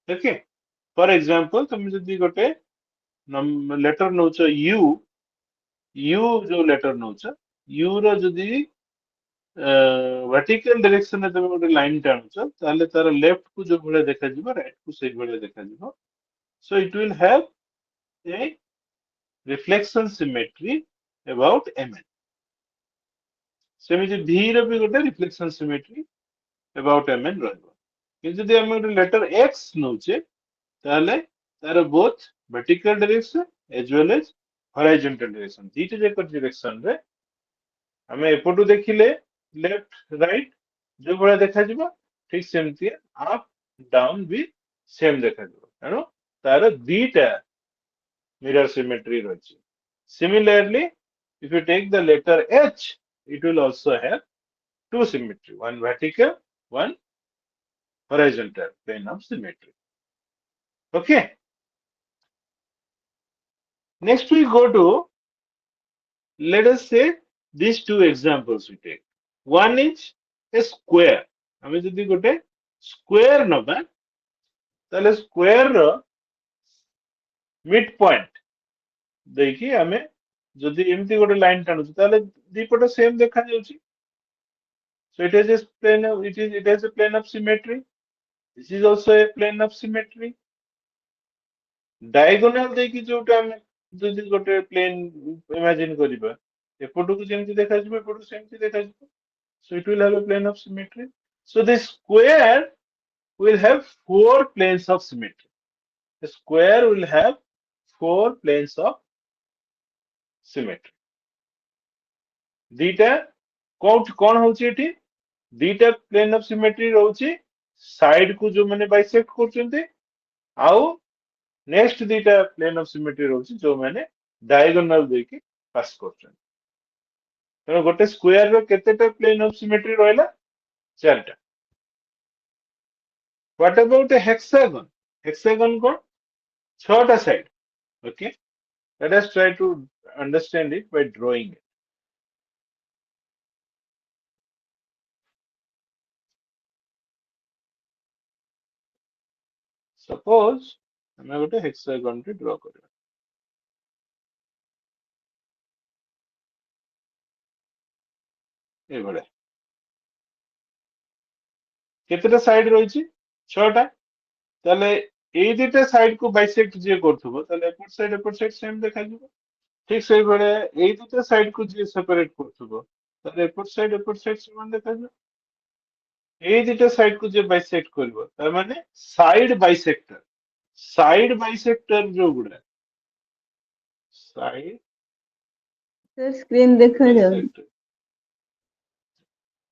ओके फॉर एग्जांपल तुम ଯଦି ଗୋଟେ लेटर नउछ यू यू जो लेटर नउछ यू रो ଯଦି वर्टिकल डायरेक्शन में तुम गोटे लाइन टाणुछ ताहले तार लेफ्ट को जो भले देखा जिवो राइट को सेही भले देखा जिवो so it will have a reflection symmetry about mn सेମିତି v ର ବି ଗୋଟେ रिफ्लेक्शन सिमेट्री अबाउट mn ରହିବ କିନ୍ତୁ ଯଦି ଆମେ ଗୋଟେ लेटर x नउछे ताहले तार both vertical direction as well as horizontal direction दीटा जाक डायरेक्शन रे हमें एपटू देखिले लेफ्ट राइट जो भले देखा जिवो ठीक सेमती अप डाउन भी सेम देखा जिवो तेणु तार दीटा mirror symmetry ରହିଛି similarly if you take the letter h it will also have two symmetry one vertical one horizontal plane of symmetry okay next we go to let us say these two examples we take one is a square ଆମେ ଯଦି ଗୋଟେ square ନବା ତାହେଲେ square ର mid point देखिए हमें जदि एमती गोटे लाइन टाणुଛୁ ताले दीपट सेम देखा जाउची so it is a plane of it has a plane of symmetry this is also a plane of symmetry diagonal देखि जोटा हम जदि गोटे प्लेन इमेजिन करिबा एपटू को जेमती देखा जिवो एपटू सेमती देखा जिवो so it will have a plane of symmetry so this square will have four planes of symmetry the square will have four planes of symmetry दीटा कौन होची एठी दीटा प्लेन ऑफ सिमेट्री रहउची साइड को जो माने बाइसेक्ट करचंती आउ नेक्स्ट दीटा प्लेन ऑफ सिमेट्री रहउची जो माने डायगोनल देकी पास करचंती तो गोटे स्क्वायर रो केतेटा प्लेन ऑफ सिमेट्री रहला चारटा what about a hexagon hexagon को छटा side okay let us try to understand it by drawing it suppose हमें गोटे हेक्सागन टी ड्रा करिया ए बड़े केतेटा साइड रहिछि छटा ताले एई दिटा साइड को बाइसेक्ट जे करथबो ताले एपट साइड सेम देखा जिवो ठीक सेही बड़े एई दिटा साइड को जे सेपरेट करथबो ताले एपट साइड समान देखा जिवो एई दिटा साइड को जे बाइसेक्ट करबो तार माने साइड बाइसेक्टर जो गुडा साइड सर स्क्रीन देखा जाओ bisector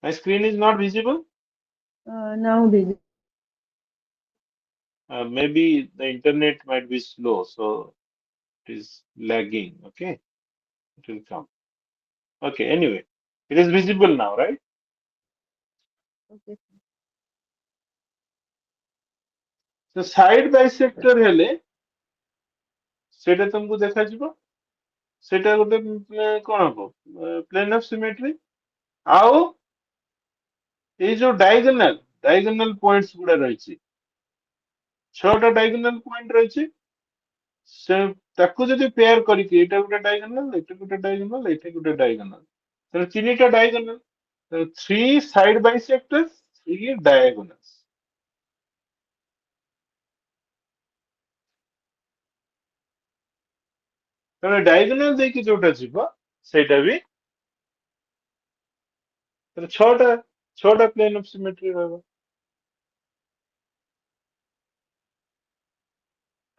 my screen is not visible now दीजिए maybe the internet might be slow so it is lagging okay it will come okay anyway it is visible now right okay so side bisector हेले सेटा तुमको देखा जिवो सेटा गोटे कौन हम प्लेन ऑफ सिमेट्री आउ ये जो डायगोनल पॉइंट्स गुड़ा रही 6टा डायगोनल पॉइंट रही से ताकू जदि पेयर करके एटा गोटे डायगोनल एटा गोटे डायगोनल एटा गोटे डायगोनल तो 3टा डायगोनल 3 साइड बाइसेक्टर्स 3 डायगोनल्स तो डायगोनल देखि जोटा जीव सेटा भी तो 6टा प्लेन ऑफ सिमेट्री रहबो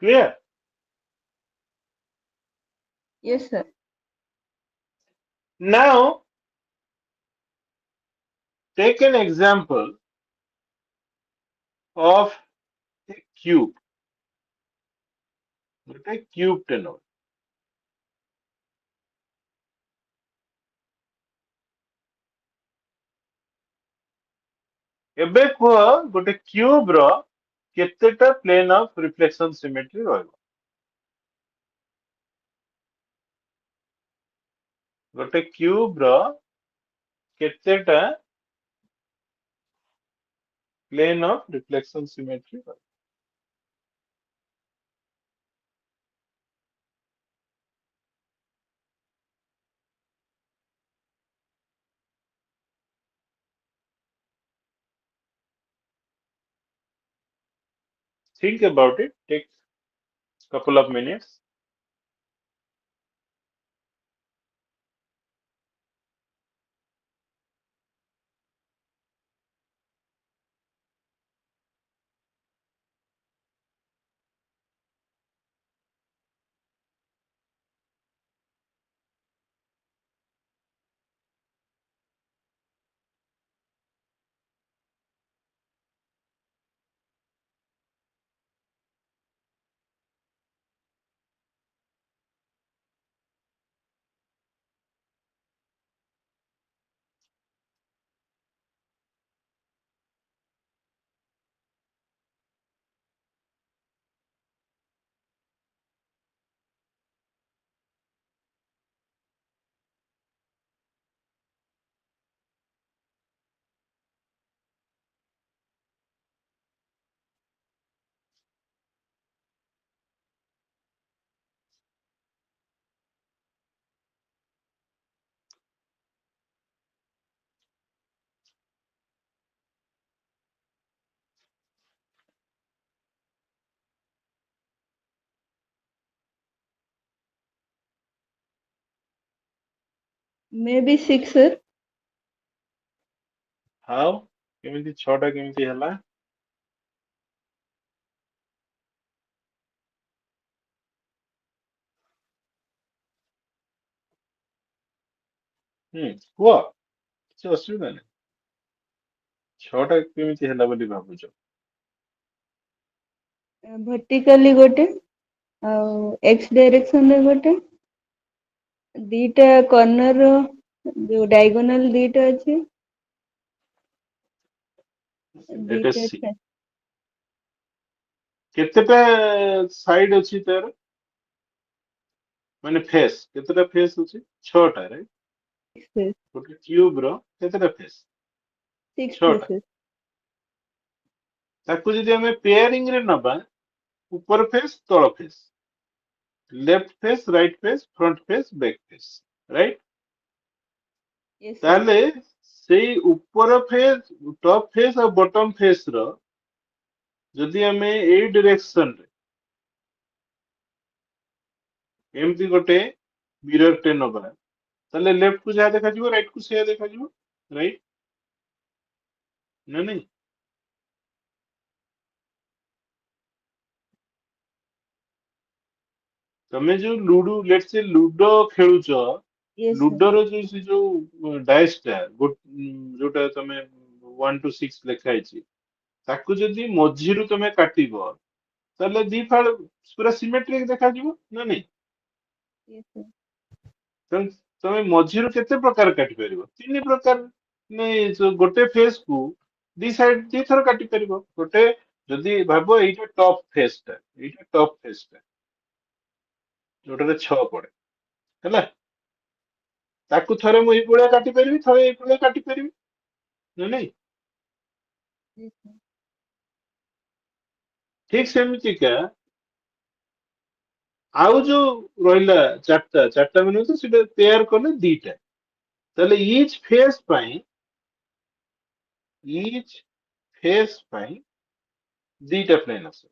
clear Yes, sir. now take an example of a cube गोटे क्यूब टे नो एबे कुह गोटे क्यूब रो केतेटा प्लेन ऑफ रिफ्लेक्शन सिमेट्री रहबो गोटे क्यूब रो केतेटा प्लेन ऑफ रिफ्लेक्शन सिमेट्री रहबो think about it take couple of minutes Maybe 6, sir. how केमिति 6टा केमिति हला कुह କିଛି ଅସୁବିଧା ନାହିଁ 6ଟା କେମିତି ହେଲା ବୋଲି ଭାବୁଛ Vertically gote, X direction रे gote, दीटा corner जो diagonal दीटा अच्छे, let us दीटा see केतेटा साइड अछि तार माने फेस केतेटा फेस अछि 6टा राइट 6, गोटे क्यूब रो केतेटा फेस 6 6टा faces. ताकू जदि हमें पेयरिंग रे नबा ऊपर फेस तळ face left face right face front face back face right Yes, sir. ताले सेई ऊपर फेस टॉप फेस और बॉटम फेस रो जदि हमें ए डायरेक्शन रे एमती गोटे मिरर टे नबा ताले लेफ्ट को जहा देखा जिवो राइट को सेया देखा जिवो राइट ना नहीं तमे जो लूडो लेट्स से लूडो खेलुच Yes, sir. लूडो रो जो से जो डाइस टा जोटा तमे 1 to 6 लेखा हैछि ताकू जदि मझिरु तमे काटिबो ताले दी फाड़ पूरा सिमेट्रिक देखा जिवो ना नहीं Yes, sir. ତେଣୁ ତମେ ମଝିରୁ କେତେ ପ୍ରକାର କାଟି ପାରିବ 3 ପ୍ରକାର ନାଇଁ ଗୋଟେ ଫେସ୍ କୁ ଦି ସାଇଡ ଦି ଥର କାଟି ପାରିବ ଗୋଟେ ଯଦି ଭାବ ଏଇଟା ଟପ୍ ଫେସ୍ ଟା ଯୋଉଟାରେ 6 ପଡେ ହେଲା ତାକୁ ଥରେ ମୁଁ ଏଇଭଳିଆ କାଟି ପାରିବି ଥରେ ଏଇଭଳିଆ କାଟି ପାରିବି ନା ନାଇଁ Yes, sir. ଠିକ ସେମିତିକା ଆଉ ଯୋଉ ରହିଲା ଚାରିଟା ମାନେ ତ ସେଟା ପେୟାର କଲେ ଦିଟା ତାହେଲେ ଇଚ ଫେସ୍ ପାଇଁ ଦିଟା ପ୍ଲେନ ଆସିବ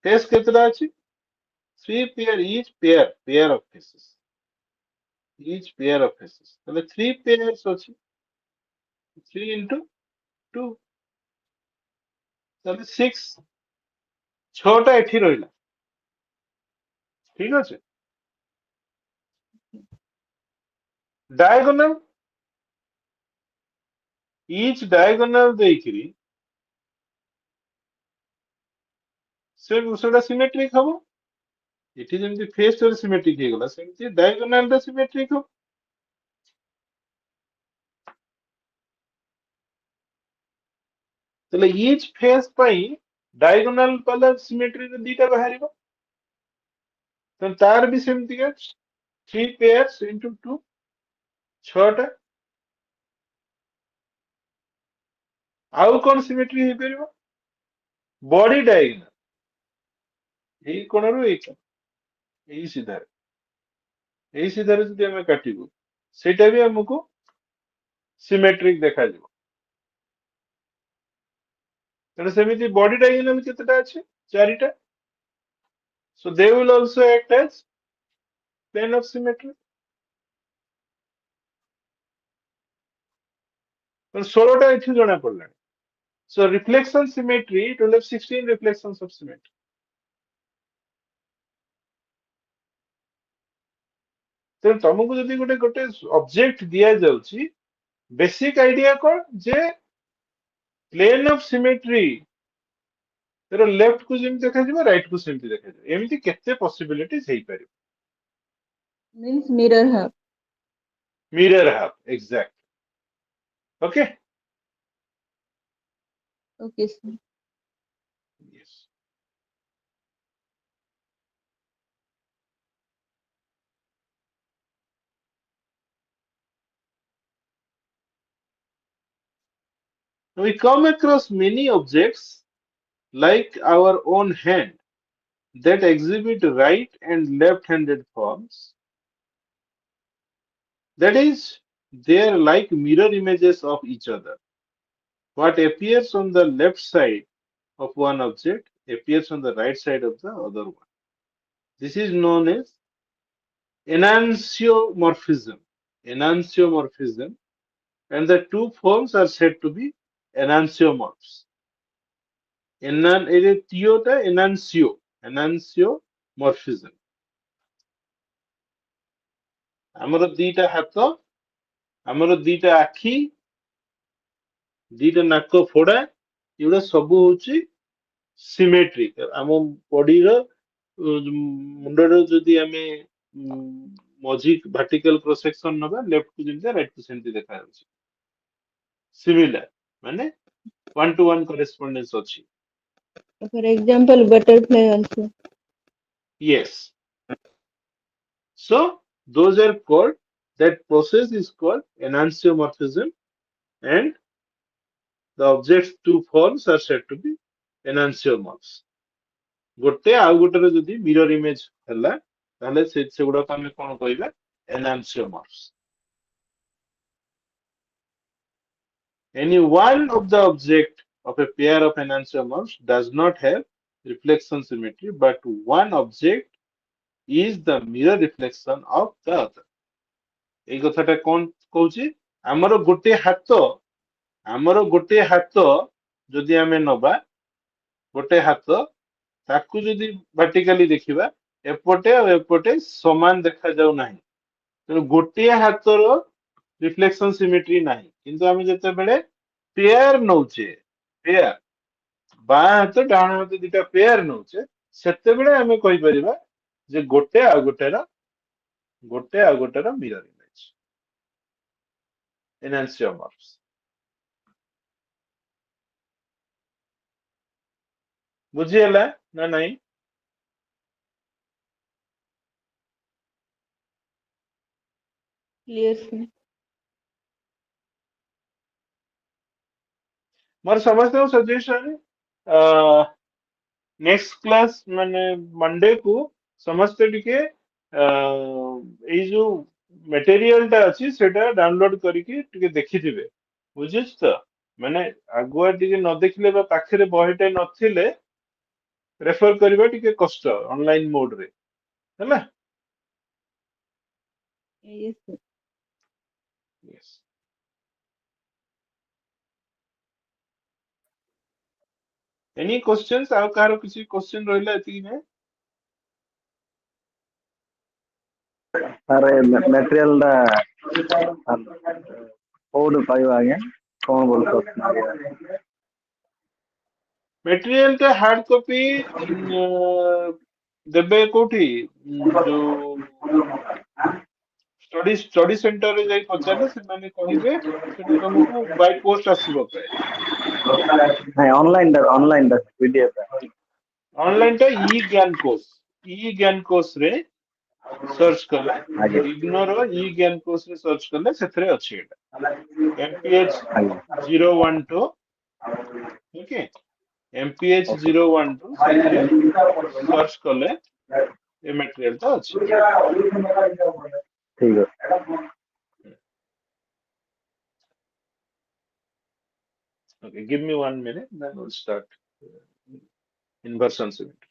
ଫେସ୍ କେତେଟା ଅଛି 3 pair of faces each pair of faces ତାହେଲେ 3 pairs ଅଛି 3 into 2 ତାହେଲେ 6 6ଟା ଏଠି ରହିଲା ଠିକ ଅଛି diagonal each diagonal ଦେଇକିରି ସେଟା ସିମେଟ୍ରିକ ହବ ଏଠି ଯେମିତି ଫେସ୍ ରେ ସିମେଟ୍ରିକ ହେଇଗଲା ସେମିତି diagonal ଟା ସିମେଟ୍ରିକ ହବ ତାହେଲେ each face ପାଇଁ diagonal ବାଲା ସିମେଟ୍ରିରେ ଦିଟା ବାହାରିବ ତ ତାର ବି ସେମିତିକା 3 pairs into 2 6ଟା ଆଉ କଣ ସିମେଟ୍ରି ହେଇପାରିବ ବଡି ଡାଇଗୋନାଲ ଏଇ କୋଣରୁ ଏଇ କୋଣ ଏଇ ସିଧାରେ ଯଦି ଆମେ କାଟିବୁ ସେଇଟା ବି ଆମକୁ ସିମେଟ୍ରିକ ଦେଖାଯିବ ତେଣୁ ସେମିତି ବଡି ଡାଇଗୋନାଲ କେତେଟା ଅଛି 4ଟା so they will also act as plane of symmetry 16ଟା ଏଠି ଜଣା ପଡିଲାଣି so reflection symmetry it will have 16 reflections of symmetry ତେଣୁ ତମକୁ ଯଦି ଗୋଟେ ଅବଜେକ୍ଟ ଦିଆଯାଉଛି ବେସିକ ଆଇଡିଆ କଣ ଯେ ପ୍ଲେନ ଅଫ ସିମେଟ୍ରି ତାର ଲେଫ୍ଟ କୁ ଯେମିତି ଦେଖାଯିବ ରାଇଟ କୁ ସେମିତି ଦେଖାଯିବ ଏମିତି କେତେ ପସିବିଲିଟିଜ ହେଇପାରିବ Means mirror half. mirror half exact okay Okay, sir. yes we come across many objects like our own hand that exhibit right and left-handed forms. That is, they are like mirror images of each other. What appears on the left side of one object appears on the right side of the other one. This is known as enantiomorphism. Enantiomorphism, and the two forms are said to be enantiomorphs. Enantiomorphism. ଆମର ଦିଟା ହାତ ଆମର ଦିଟା ଆଖି ଦିଟା ନାକ ଫୋଡା ଏଗୁଡା ସବୁ ହଉଛି ସିମେଟ୍ରିକ ଆମ ବଡିର ମୁଣ୍ଡର ଯଦି ଆମେ ମଝି ଭର୍ଟିକାଲ ପ୍ରୋସେକ୍ସନ ନବା ଲେଫ୍ଟ କୁ ଯେମିତି ରାଇଟ କୁ ସେମିତି ଦେଖାଯାଉଛି ସିମିଲାର ମାନେ 1-to-1 କରେସ୍ପଣ୍ଡେନ୍ସ ଅଛି For example, butterfly also. yes so those are called that process is called enantiomorphism and the object's two forms are said to be enantiomorphs ଗୋଟେ ଆଉ ଗୋଟେର ଯଦି ମିରର ଇମେଜ ହେଲା ତାହେଲେ ସେଗୁଡାକୁ ଆମେ କଣ କହିବା enantiomorphs any one of the object of a pair of enantiomorphs does not have reflection symmetry but one object is the mirror reflection of the other ଏଇ କଥାଟା କଣ କହୁଛି ଆମର ଗୋଟେ ହାତ ଯଦି ଆମେ ନବା ଗୋଟେ ହାତ ତାକୁ ଯଦି ଭର୍ଟିକାଲି ଦେଖିବା ଏପଟେ ଆଉ ଏପଟେ ସମାନ ଦେଖାଯାଉ ନାହିଁ ତେଣୁ ଗୋଟିଏ ହାତର ରିଫ୍ଲେକ୍ସନ ସିମେଟ୍ରି ନାହିଁ କିନ୍ତୁ ଆମେ ଯେତେବେଳେ ପେୟାର ନଉଛେ ପେୟାର ବାଁ ହାତ ଡାହାଣ ହାତ ଦିଟା ପେୟାର ନଉଛେ ସେତେବେଳେ ଆମେ କହିପାରିବା ଯେ ଗୋଟେ ଆଉ ଗୋଟେର ମିରର ଇମେଜ enantiomorphs ବୁଝିହେଲା? 'ନା ନାଇଁ? clear sir. ମୋର ସମସ୍ତଙ୍କୁ ସଜେସନ ନେକ୍ସଟ କ୍ଲାସ ମାନେ ମଣ୍ଡେ କୁ ସମସ୍ତେ ଟିକେ ଏଇ ଯୋଉ ମେଟେରିଆଲ ଟା ଅଛି ସେଟା ଡାଉନଲୋଡ କରିକି ଟିକେ ଦେଖିଥିବେ ବୁଝୁଛ ତ ମାନେ ଆଗୁଆ ଟିକେ ନ ଦେଖିଲେ ବା ପାଖରେ ବହିଟେ ନଥିଲେ ରେଫର କରିବା ଟିକେ କଷ୍ଟ ଅନଲାଇନ ମୋଡରେ ହେଲା। Yes sir. Yes. Any questions ଆଉ କାହାର କିଛି କ୍ୱେଶ୍ଚନ ରହିଲା ଏତିକି ନା ସାର୍ ମେଟେରିଆଲ ଟା କୋଉଠୁ ପାଇବା ଆଜ୍ଞା କଣ କରୁଛନ୍ତି? ମେଟେରିଆଲ ଟା ହାର୍ଡ କପି ଦେବେ କୋଉଠି ଯୋଉ ଷ୍ଟଡି ସେଣ୍ଟରରେ ଯାଇ ପଚାରିଲେ ସେମାନେ କହିବେ ସେଟା ତମକୁ ବାଇ ପୋଷ୍ଟ ଆସିବ ପ୍ରାୟ ନାଇଁ ଅନଲାଇନ ଟା ପିଡିଏଫ ଅନଲାଇନ ଟା ଇ ଜ୍ଞାନ କୋର୍ସ ରେ ସର୍ଚ୍ଚ କଲେ ଆଜ୍ଞା ଇଗ୍ନୋର ଇ ଜ୍ଞାନ କୋର୍ସ ରେ ସର୍ଚ୍ଚ କଲେ ସେଥିରେ ଅଛି ଏଟା MPH ଆଜ୍ଞା 012 ଓକେ MPH 012 ସେଥିରେ ସର୍ଚ୍ଚ କଲେ ଏ ମେଟେରିଆଲ ଟା ଅଛି। ଠିକ ଅଛି। Okay, give me 1 minute, then we'll start inversion symmetry.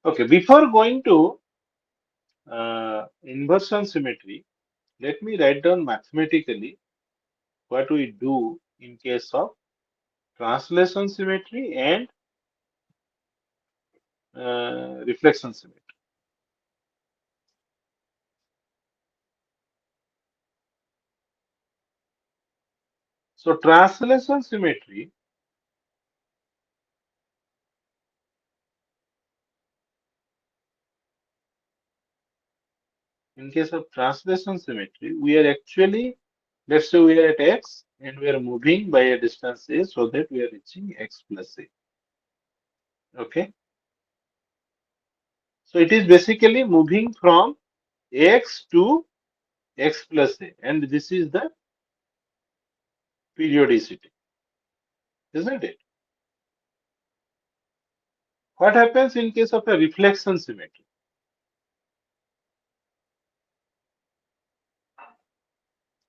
Okay, before going to inversion symmetry, let me write down mathematically what we do in case of translation symmetry and reflection symmetry. So translation symmetry, in case of translation symmetry, we are actually, let's say we are at x and we are moving by a distance a so that we are reaching x plus a. Okay. So it is basically moving from x to x plus a, and this is the periodicity, isn't it? What happens in case of a reflection symmetry?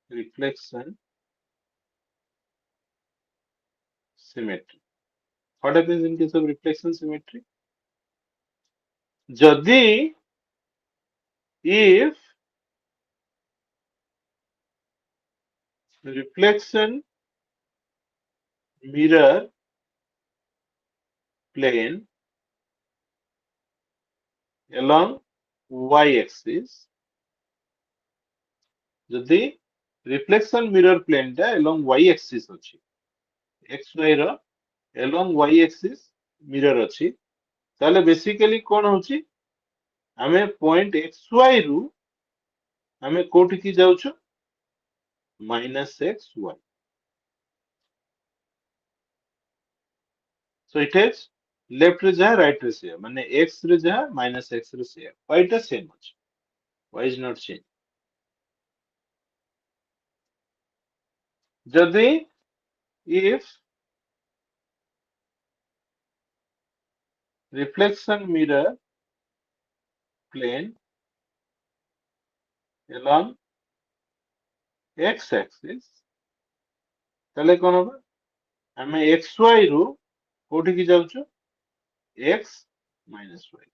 Reflection symmetry. What happens in case of reflection symmetry? Jadi, if reflection mirror plane along y-axis, ଯଦି reflection mirror plane ଟା along y-axis ଅଛି, xy ର along y-axis mirror ଅଛି, ତାହେଲେ basically କଣ ହଉଛି? ଆମେ point xy ରୁ ଆମେ କୋଉଠିକି ଯାଉଛୁ? -xy. So it is left ରେ ଯାହା right ରେ ସେଇଆ, ମାନେ x ରେ ଯାହା -x ରେ ସେଇଆ. y ଟା same ଅଛି. Y is not changed. ଯଦି if reflection mirror plane along x axis, ତାହେଲେ କଣ ହବ? ଆମେ xy ରୁ କୋଉଠିକି ଯାଉଛୁ? x -y.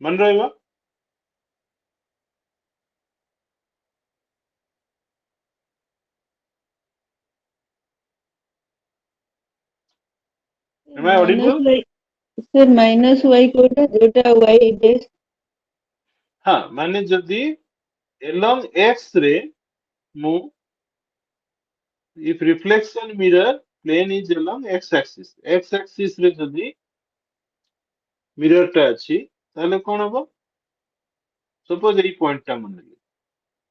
ମନେ ରହିବ? Am I minus audible? y sir minus Y कोटा जोटा वाई बेस हाँ माने जदि along x रे मु if reflection mirror plane is along x axis रे जदि mirror टा अछि ताले कोन हबो सपोज एई पॉइंट टा मन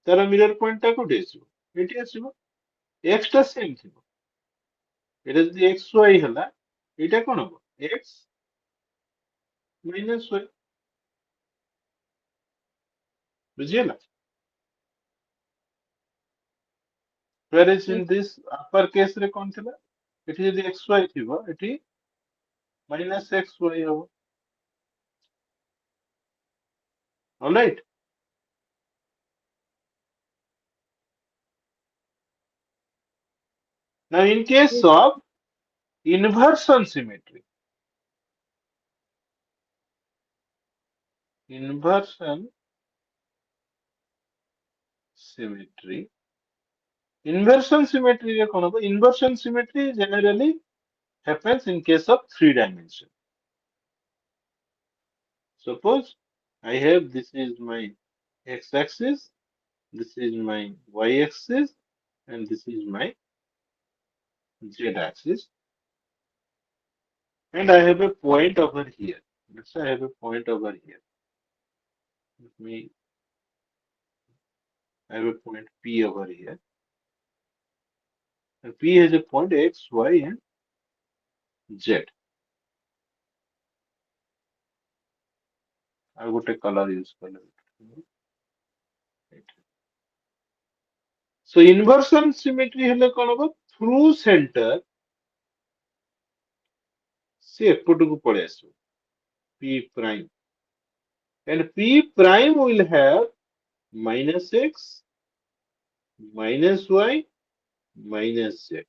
तार मिरर पॉइंट टा कोठी आसीबो एठी आसीबो x टा सेम थिबो एटा जदि xy हला एटा कोन हबो x minus y बुझियला whereas in this upper case रे कोन थिला एठी जदि xy थिबो एठी माइनस xy हबो alright now in case of inversion symmetry inversion symmetry inversion symmetry रे कोन हबो inversion symmetry generally happens in case of three dimension suppose I have this is my x axis this is my y axis and this is my z axis and I have a point over here let's say I have a point over here let me I have a point P over here and P has a point X, Y and Z. I got a color use color. Right. So inversion symmetry हेले कौन होगा through center से एपटू पड़े आसो P prime and P prime will have minus X, minus Y, minus Z.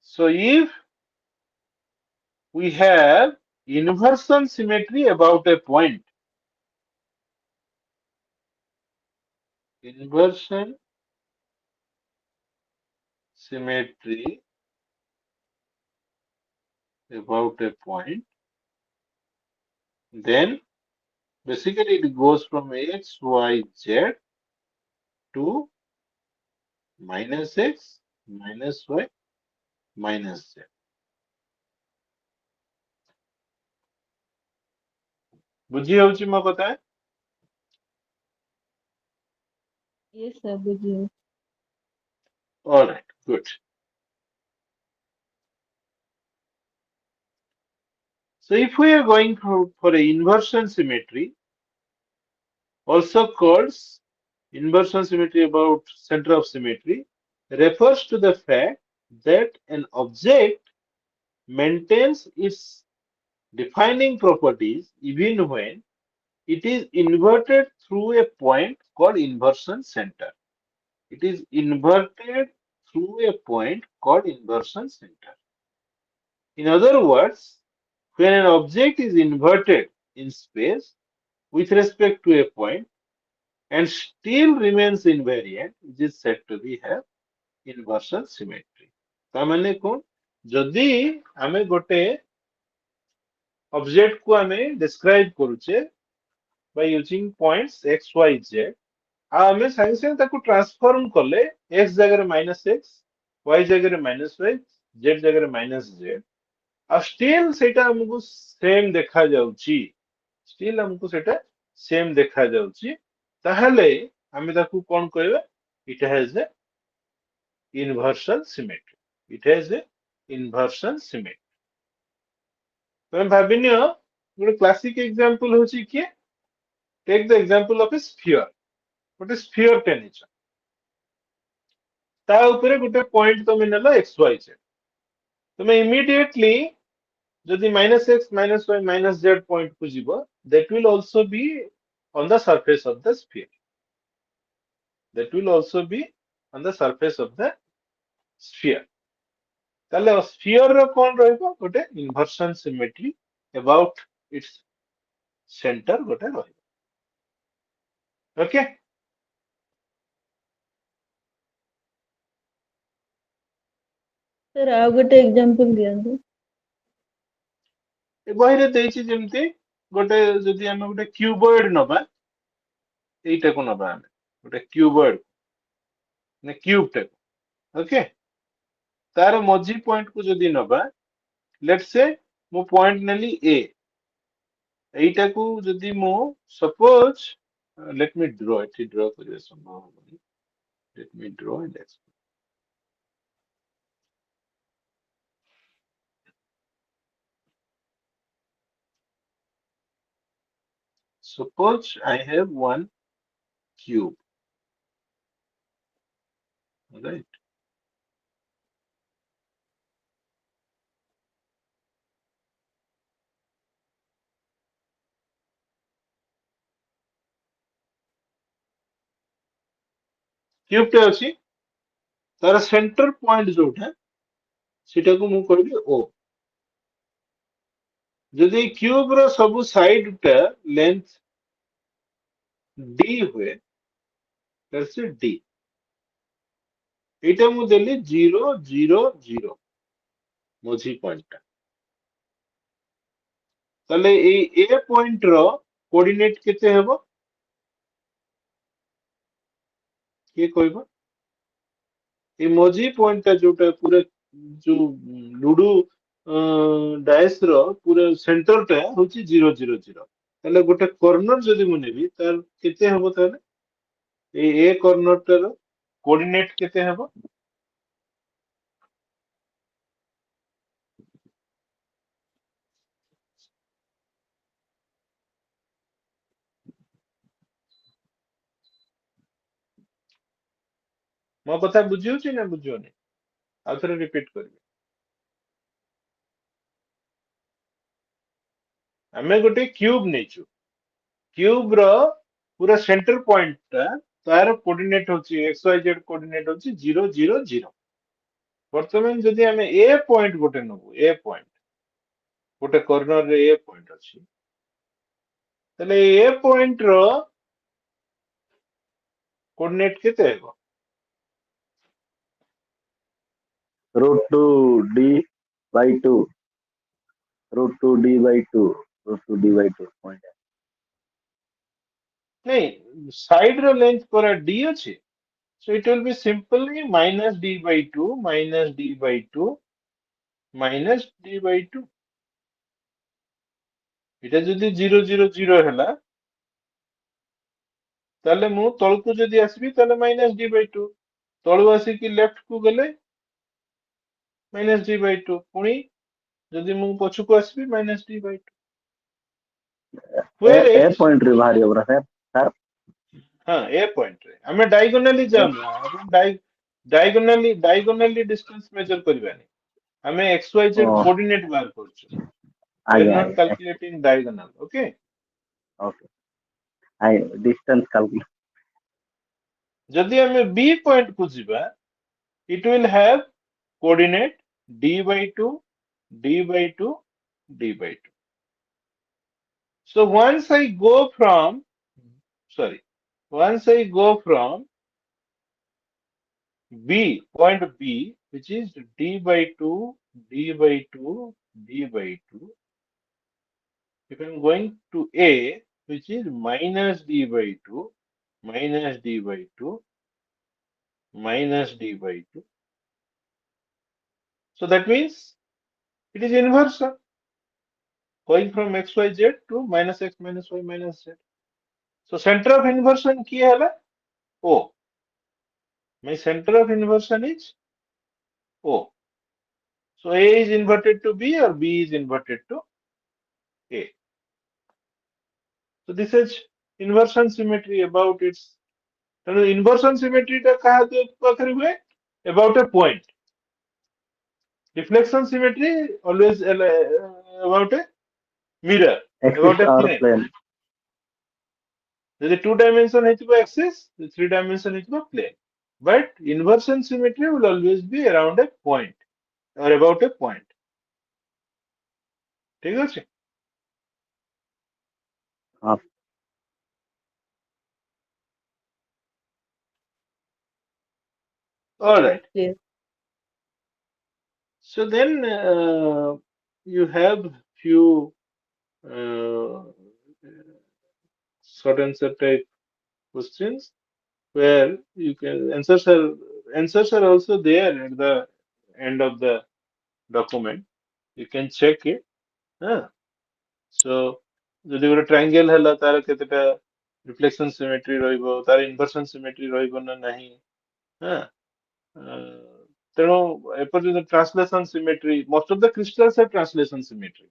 So if we have inversion symmetry about a point, inversion symmetry about a point, then basically it goes from X, Y, Z to minus X, minus Y, minus Z. बुझी होची मैं बताए? Yes sir बुझियो All right, good. So if we are going for a inversion symmetry, also called inversion symmetry about center of symmetry, refers to the fact that an object maintains its defining properties even when it is inverted through a point called inversion center. It is inverted through a point called inversion center. In other words, when an object is inverted in space with respect to a point and still remains invariant, it is said to be have inversion symmetry. तामाने कौन जदि आमे गोटे object को आमे describe करूचे by using points x y z आमे science से ताको ट्रांसफॉर्म करले x जगह माइनस x y जगह माइनस y z जगह माइनस z आ स्टिल सेटा हमको सेम देखा जाउची स्टिल हमको सेटा सेम देखा जाउची ताहले आमे ताको कोन कहबे it has a inversion symmetry it has a inversion symmetry तमे भाबिनियो ଗୋଟେ क्लासिक एग्जांपल होची कि take the example of a sphere ଗୋଟେ ସ୍ଫିୟର ଟେ ନେଇଛ ତା ଉପରେ ଗୋଟେ ପଏଣ୍ଟ ତମେ ନେଲ x y z ତମେ ଇମିଡିଏଟଲି ଯଦି minus x minus y minus z point କୁ ଯିବ that will also be on the surface of the sphere that will also be on the surface of the sphere ତାହେଲେ ସ୍ଫିୟର ର କଣ ରହିବ ଗୋଟେ inversion cemetery about its center ଗୋଟେ ରହିବ। Okay. Sir, ଆଉ ଗୋଟେ example ଦିଅନ୍ତୁ। ଏ ବହିରେ ଦେଇଛି ଯେମିତି ଗୋଟେ ଯଦି ଆମେ ଗୋଟେ କ୍ୟୁବଏଡ ନବା, ଏଇଟାକୁ ନବା ଆମେ ଗୋଟେ କ୍ୟୁବଏଡ ମାନେ କ୍ୟୁବ ଟାକୁ, ଓକେ। ତାର ମଝି ପଏଣ୍ଟ କୁ ଯଦି ନବା, ଲେଟ୍ସ ସେ ମୁଁ ପଏଣ୍ଟ ନେଲି ଏ, এইটাକୁ ଯଦି ମୁଁ ସପୋଜ ଲେଟ୍ ମି ଡ୍ର, ଏଠି ଡ୍ର କରିବା ସମ୍ଭବ ହବନି, ଲେଟ୍ ମି draw and explain. Suppose I have one cube, right? Cube ଟେ ଅଛି, ତାର ସେଣ୍ଟର ପଏଣ୍ଟ ଯୋଉଟା ସେଟାକୁ ମୁଁ କହିବି O। ଯଦି କ୍ୟୁବ ର ସବୁ ସାଇଡ ଟା ଲେନ୍ଥ D ହୁଏ, that's it D। এইটা ମୁଁ ଦେଲି 0 0 0 ମଝି ପଏଣ୍ଟ ଟା, ତାহଲେ এই A ପଏଣ୍ଟ ର କୋଅର୍ଡିନେଟ କେତେ ହେବ କିଏ କହିବ? এই ମଝି ପଏଣ୍ଟ ଟା ଯୋଉଟା ପୁରା ଯୋଉ ଲୁଡୁ ଡାଏସ ର ପୁରା ସେଣ୍ଟର ଟା ହଉଛି 0 0 0। ତାହେଲେ ଗୋଟେ କର୍ଣ୍ଣର ଯଦି ମୁଁ ନେବି ତାର କେତେ ହବ? ତାହେଲେ এই A କର୍ଣ୍ଣର ଟାର କୋଅର୍ଡିନେଟ କେତେ ହେବ? ମୋ କଥା ବୁଝି ହଉଛି ନା ବୁଝିବନି? ଆଉ ଥରେ ରିପିଟ କରିବି। ଆମେ ଗୋଟେ କ୍ୟୁବ ନେଇଛୁ, କ୍ୟୁବ ର ପୁରା ସେଣ୍ଟର ପଏଣ୍ଟ ଟା ତାର କୋଅର୍ଡିନେଟ ହଉଛି XYZ କୋଅର୍ଡିନେଟ ହଉଛି 0 0 0। ବର୍ତ୍ତମାନ ଯଦି ଆମେ A ପଏଣ୍ଟ ଗୋଟେ ନବୁ, A ପଏଣ୍ଟ ଗୋଟେ କର୍ଣ୍ଣର ରେ A ପଏଣ୍ଟ ଅଛି, ତାହେଲେ A ପଏଣ୍ଟ ର କୋଅର୍ଡିନେଟ କେତେ ହେବ? √2D/2, √2D/2, √2D/2 point। ନାଇଁ, ସାଇଡ ର ଲେନ୍ଥ ପରା D ଅଛି, so it will be simply -D/2 -D/2 -D/2। এটা ଯଦି 0 0 0 ହେଲା, ତାହେଲେ ମୁଁ ତଳକୁ ଯଦି ଆସିବି ତାହେଲେ -D/2, ତଳୁ ଆସିକି ଲେଫ୍ଟ କୁ ଗଲେ -D/2, ପୁଣି ଯଦି ମୁଁ ପଛକୁ ଆସିବି -D/2। where A x, point ରେ ବାହାରିବ ପରା ସାର୍। ହଁ ଏ ପଏଣ୍ଟ ରେ ଆମେ ଡାଇଗୋନାଲି ଯାଉନା, ଡାଇଗୋନାଲି ଡିଷ୍ଟାନ୍ସ ମେଜର କରିବାନି, ଆମେ XYZ ଓ କୋଅର୍ଡିନେଟ ବାହାର କରୁଛୁ। we are ଆଜ୍ଞା not ଆଜ୍ଞା calculating diagonal, okay? ଓକେ, ଆଜ୍ଞା ଡିଷ୍ଟାନ୍ସ କାଲକୁଲେଟ। ଯଦି ଆମେ B ପଏଣ୍ଟ କୁ ଯିବା, it will have coordinate D/2 D/2 D/2। So once I go from, sorry, once I go from B, point B, which is D/2 D/2 D/2, if I'm going to A, which is -D/2 -D/2 -D/2, so that means it is inversion, going from XYZ to -x -y -z। So center of inversion kiye hala? O। My center of inversion is O, so A is inverted to B or B is inverted to A। So this is inversion symmetry about its, inversion symmetry ଟା କାହା ପାଖରେ ହୁଏ? About a point। Deflection symmetry always about a mirror, Axis about a or plane। plane। ଯଦି 2 dimension ହେଇଥିବ axis, 3 dimension ହେଇଥିବ plane। But inversion symmetry will always be around a point or about a point। ঠিক আছে? ହଁ All right। Clear. So then you have few short answer type questions where you can answers are also there at the end of the document. You can check it. Huh? So ଯଦି ଗୋଟେ triangle ହେଲା ତାର କେତେଟା reflection symmetry ରହିବ ତାର inversion symmetry ରହିବ ନା ନାହିଁ ହଁ ତେଣୁ ଏପର୍ଯ୍ୟନ୍ତ translation symmetry most of the crystals have translation symmetry.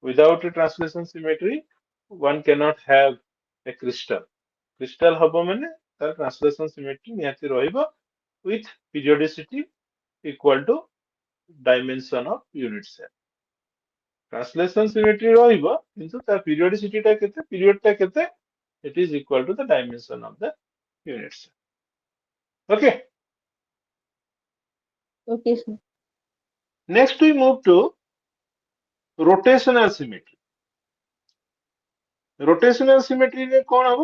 Without a translation symmetry one cannot have a crystal. Crystal ହବ ମାନେ ତାର translation symmetry ନିହାତି ରହିବ with periodicity equal to dimension of unit cell. Translation symmetry ରହିବ କିନ୍ତୁ ତା periodicity ଟା କେତେ period ଟା କେତେ it is equal to the dimension of the unit cell. Okay. Okay, sir. Next we move to rotational symmetry. Rotational symmetry ରେ କଣ ହବ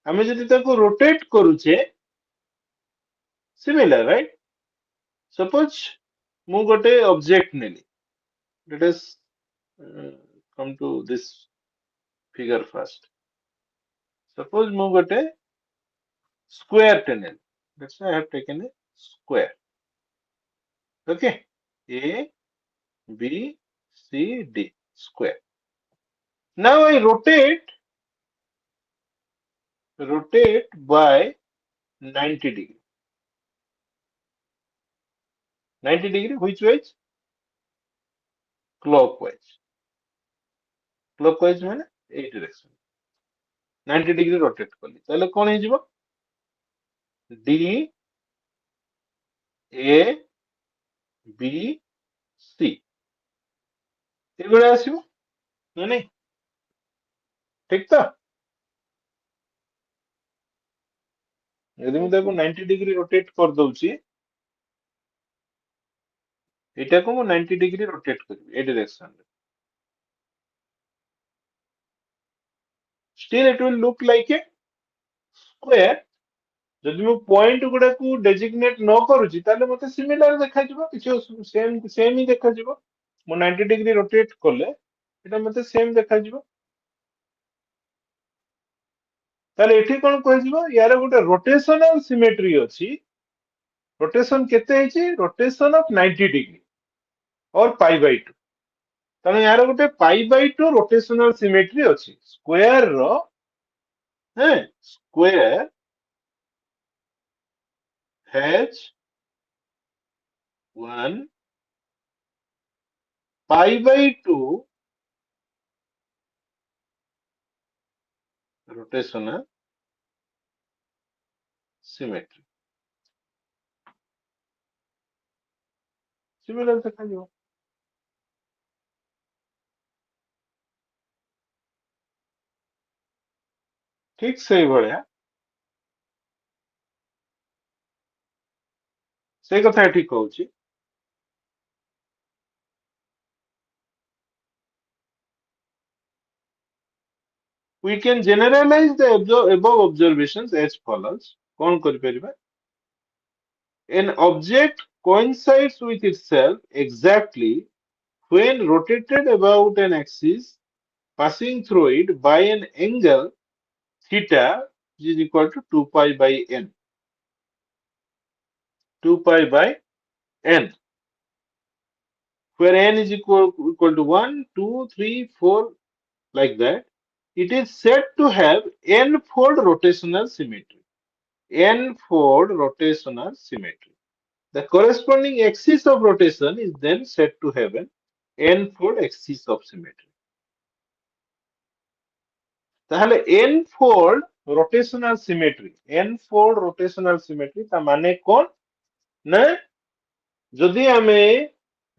ଆମେ ଯଦି ତାକୁ rotate କରୁଛେ similar right suppose ମୁଁ ଗୋଟେ object ନେଲି let us come to this figure first. Suppose ମୁଁ ଗୋଟେ square ଟେ ନେଲି let's say I have taken a square. Okay, A B C D square. Now I rotate by 90 degree. 90 degree which way? Clockwise. Clockwise মানে এই direction. 90 degree rotate কলি তাহলে কোন ହେଇଯିବ D A B C ଏଇଭଳିଆ ଆସିବ ନା ନାଇଁ ଠିକ ତ ଯଦି ମୁଁ ତାକୁ 90 degree rotate କରିଦଉଛି ଏଇଟାକୁ ମୁଁ 90 degree rotate କରିବି ଏ direction ରେ still it will look like a square. ଯଦି ମୁଁ ପଏଣ୍ଟ ଗୁଡାକୁ ଡେଜିଗ୍ନେଟ ନ କରୁଛି ତାହେଲେ ମତେ ସିମିଲାର ଦେଖାଯିବ କିଛି ସେମ ହିଁ ଦେଖାଯିବ ମୁଁ 90 ଡିଗ୍ରୀ ରୋଟେଟ କଲେ এটা ମତେ ସେମ ଦେଖାଯିବ ତାହେଲେ ଏଠି କଣ କୁହାଯିବ ୟାର ଗୋଟେ ରୋଟେସନାଲ ସିମେଟ୍ରି ଅଛି ରୋଟେସନ କେତେ ହେଇଛି ରୋଟେସନ ଅଫ 90 ଡିଗ୍ରୀ ଅର ପାଇ ବାଇ 2 ତାହେଲେ ୟାର ଗୋଟେ ପାଇ ବାଇ 2 ରୋଟେସନାଲ ସିମେଟ୍ରି ଅଛି ସ୍କୋୟାର ର square has 1 pi by 2 rotational symmetry. Similar ଦେଖାଯିବ ଠିକ ସେଇଭଳିଆ ସେଇ କଥା ଏଠି କହୁଛି we can generalize the above observations as follows କଣ କରିପାରିବା an object coincides with itself exactly when rotated about an axis passing through it by an angle theta which is equal to 2 pi by n 2 pi by n where n is equal to 1 2 3 4 like that it is said to have n-fold rotational symmetry. N-fold rotational symmetry. The corresponding axis of rotation is then said to have an n-fold axis of symmetry. তাহলে n-fold rotational symmetry, n-fold rotational symmetry ତା ମାନେ কোন না যদি ଆମେ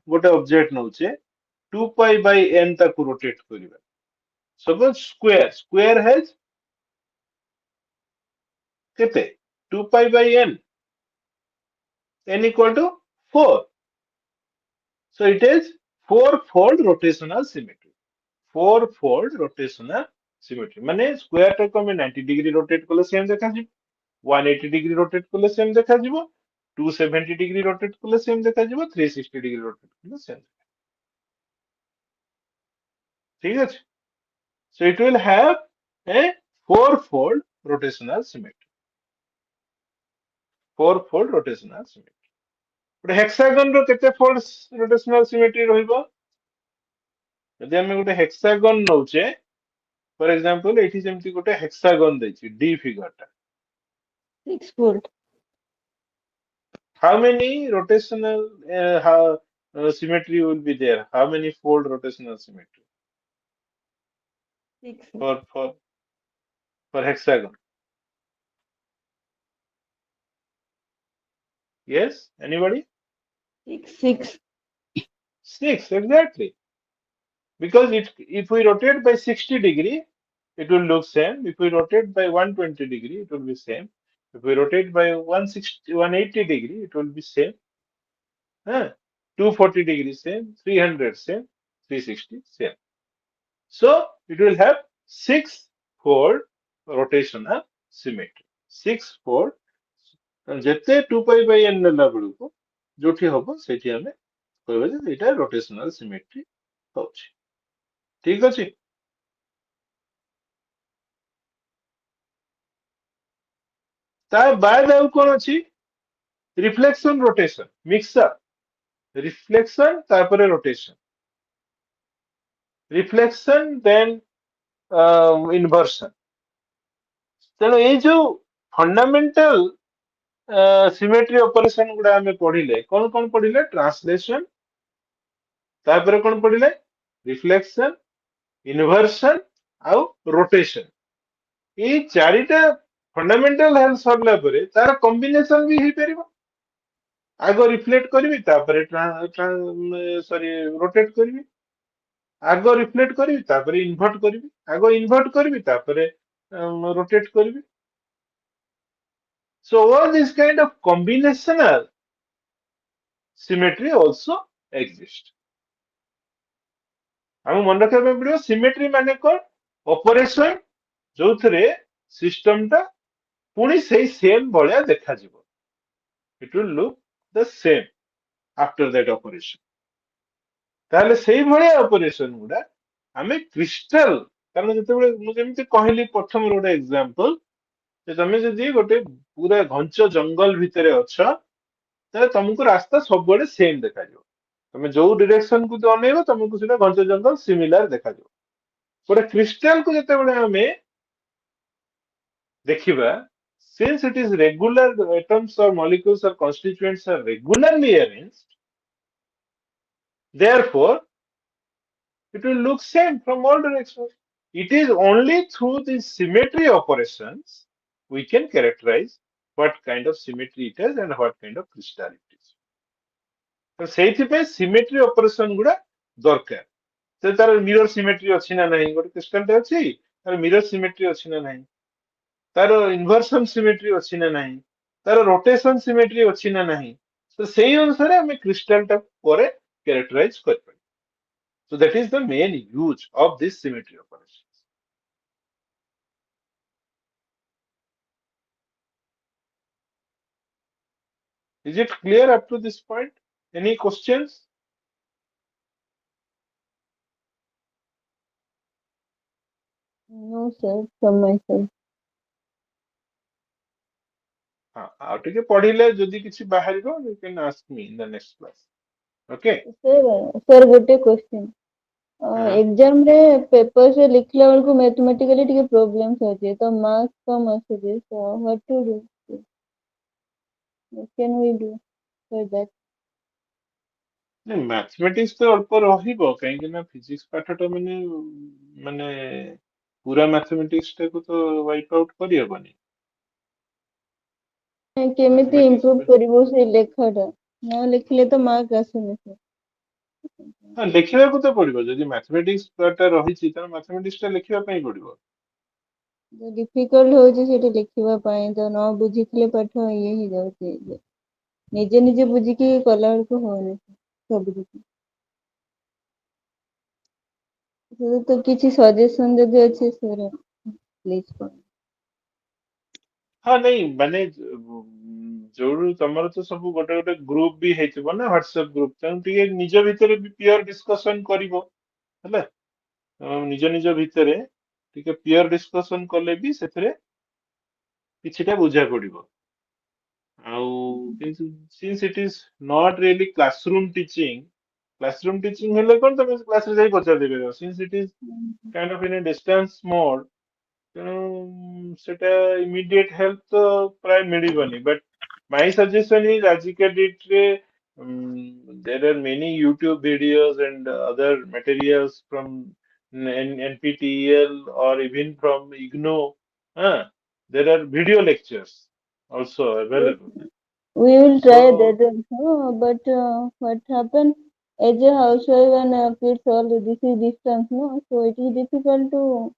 ଗୋଟେ object ନଉଛେ 2 pi by n ତାକୁ rotate କରିବା suppose square has କେତେ 2 pi by n equal to 4 so it is four-fold rotational symmetry four-fold rotational symmetry মানে square টাକୁ ଆମେ 90 degree rotate କଲେ same ଦେଖାଯିବ 180 degree rotate କଲେ same ଦେଖାଯିବ 270 डिग्री रोटेट कले सेम देखा जिवो 360 डिग्री रोटेट कले सेम ठीक अछि so it will have a four-fold rotational symmetry four-fold rotational symmetry ଗୋଟେ hexagon रो केते fold rotational symmetry ରହିबो ଯଦି ଆମେ ଗୋଟେ hexagon नौचे for example एठी जेमति ଗୋଟେ hexagon ଦେଇछि d figure टा 6 fold. how many rotational how symmetry will be there how many fold rotational symmetry 6. for hexagon yes anybody 6. 6 exactly because if we rotate by 60 degree it will look same if we rotate by 120 degree it will be same if we rotate by 160 180 degree it will be same 240 degree same 300 same 360 same so it will have six-fold rotational symmetry six-fold ଯେତେ 2 pi by n ନେଲା ବେଳକୁ ଯୋଉଠି ହବ ସେଠି ଆମେ କହିବା ଯେ ଏଇଟା rotational symmetry ହଉଛି ଠିକ ଅଛି ତା ବାଦ ଆଉ କଣ ଅଛି ରିଫ୍ଲେକ୍ସନ ରୋଟେସନ ମିକ୍ସଅପ ରିଫ୍ଲେକ୍ସନ ତାପରେ ରୋଟେସନ ରିଫ୍ଲେକ୍ସନ ଦେନ୍ ଇନଭର୍ସନ ତେଣୁ ଏଇ ଯୋଉ ଫଣ୍ଡାମେଣ୍ଟାଲ ସିମେଟ୍ରି ଅପରେସନ ଗୁଡା ଆମେ ପଢିଲେ କଣ ପଢିଲେ ଟ୍ରାନ୍ସଲେସନ ତାପରେ କଣ ପଢିଲେ ରିଫ୍ଲେକ୍ସନ ଇନଭର୍ସନ ଆଉ ରୋଟେସନ ଏଇ ଚାରିଟା ଫଣ୍ଡାମେଣ୍ଟାଲ ହେଲ୍ଥ ସରିଲା ପରେ ତାର କମ୍ବିନେସନ ବି ହେଇପାରିବ ଆଗ ରିଫ୍ଲେକ୍ଟ କରିବି ତାପରେ ସରି ରୋଟେଟ କରିବି ଆଗ ରିଫ୍ଲେକ୍ଟ କରିବି ତାପରେ ଇନଭର୍ଟ କରିବି ଆଗ ଇନଭର୍ଟ କରିବି ତାପରେ ରୋଟେଟ କରିବି so all this kind of combinational symmetry also exist ଆମେ ମନେ ରଖିବା ପାଇଁ ପଡିବ ସିମେଟ୍ରି ମାନେ କଣ ଅପରେସନ ଯୋଉଥିରେ ସିଷ୍ଟମ ଟା ପୁଣି ସେଇ ସେମ ଭଳିଆ ଦେଖାଯିବ it will look the same after that operation ତାହେଲେ ସେଇ ଭଳିଆ ଅପରେସନ ଗୁଡା ଆମେ କ୍ରିଷ୍ଟାଲ କାରଣ ଯେତେବେଳେ ମୁଁ ଯେମିତି କହିଲି ପ୍ରଥମର ଗୋଟେ ଏକ୍ସାମ୍ପଲ ଯେ ତମେ ଯଦି ଗୋଟେ ପୁରା ଘଞ୍ଚ ଜଙ୍ଗଲ ଭିତରେ ଅଛ ତାହେଲେ ତମକୁ ରାସ୍ତା ସବୁବେଳେ ସେମ ଦେଖାଯିବ ତମେ ଯୋଉ ଡିରେକ୍ସନ କୁ ଅନେଇବ ତମକୁ ସେଟା ଘଞ୍ଚ ଜଙ୍ଗଲ ସିମିଲାର ଦେଖାଯିବ ଗୋଟେ କ୍ରିଷ୍ଟାଲ କୁ ଯେତେବେଳେ ଆମେ ଦେଖିବା since it is regular atoms or molecules or constituents are regularly arranged therefore it will look same from all directions it is only through the symmetry operations we can characterize what kind of symmetry it is and what kind of crystal it is तो ସେଇଥିପାଇଁ cemetery operation ଗୁଡା ଦରକାର ସେ ତାର mirror cemetery ଅଛି ନା ନାହିଁ ଗୋଟେ କ୍ରିଷ୍ଟାଲଟେ ଅଛି ତାର ମିରର ସିମେଟ୍ରି ଅଛି ନା ନାହିଁ ତାର ଇନଭର୍ସନ ସିମେଟ୍ରି ଅଛି ନା ନାହିଁ ତାର ରୋଟେସନ ସିମେଟ୍ରି ଅଛି ନା ନାହିଁ ତ ସେଇ ଅନୁସାରେ ଆମେ କ୍ରିଷ୍ଟାଲଟା ପରେ କ୍ୟାରେକ୍ଟରାଇଜ କରିପାରିବା so that is the main use of this symmetry operations is it clear up to this point any questions No, sir, from my side. हाँ ଆଉ ଟିକେ ପଢିଲେ ଯଦି କିଛି ବାହାରିବ you can ask me in the next class okay Sir, ଗୋଟେ question. Exam रे paper से लिखला बेलକୁ मैथमेटिकली ଟିକେ प्रोब्लेम्स होचे तो मार्क्स कम आସୁଛି so what to do what can we do for that mathematics तो अल्प ରହିବ କାହିଁକି ନା ଫିଜିକ୍ସ ପାଠଟା ମାନେ ପୁରା मैथमेटिक्स ଟାକୁ ତ ୱାଇପ ଆଉଟ କରିହବନି କେମିତି मैथमेटिक्स ଇମ୍ପ୍ରୁଭ କରିବ ସେ ଲେଖାଟା ନ ଲେଖିଲେ ତ ମାର୍କ ଆସୁନି sir ହଁ ଲେଖିବାକୁ ତ ପଡିବ ଯଦି मैथमेटिक्स ଟା ରହିଛି ତାହେଲେ मैथमेटिक्स ଟା ଲେଖିବା ପାଇଁ ପଡିବ डिफिकल्ट होଉଛି ସେଠି ଲେଖିବା ପାଇଁ ତ ନ ବୁଝିଥିଲେ ପାଠ ଇଏ ହେଇଯାଉଛି ନିଜେ ନିଜେ ବୁଝିକି କଲା ବେଳକୁ ହଉନି ସବୁ କିଛି ତ କିଛି ସଜେସନ ଯଦି ଅଛି ପ୍ଲିଜ ହଁ ନାଇଁ ମାନେ ଯୋଉ ତମର ତ ସବୁ ଗୋଟେ ଗୋଟେ ଗ୍ରୁପ ବି ହେଇଥିବ ନା ହ୍ୱାଟ୍ସଆପ ଗ୍ରୁପ, ତେଣୁ ଟିକେ ନିଜ ଭିତରେ ବି ପିୟର ଡିସ୍କସନ କରିବ ହେଲା। ନିଜ ନିଜ ଭିତରେ ଟିକେ ପିୟର ଡିସ୍କସନ କଲେ ବି ସେଥିରେ କିଛିଟା ବୁଝା ପଡିବ। ଆଉ କିନ୍ତୁ since it is not really classroom teaching ହେଲେ କଣ ତମେ କ୍ଲାସରେ ଯାଇ ପଚାରି ଦେଇପାରିବ, since it is kind of in a distance mode, ତେଣୁ ସେଟା immediate help ତ ପ୍ରାୟ ମିଳିବନି। But my suggestion is ଆଜିକା date ରେ there are many YouTube videos and other materials from NPTEL or even from IGNO. Uh, there are video lectures also Yes, available. we will try So that also, but what happened as a housewife and kids all this is distance, no? So it is difficult to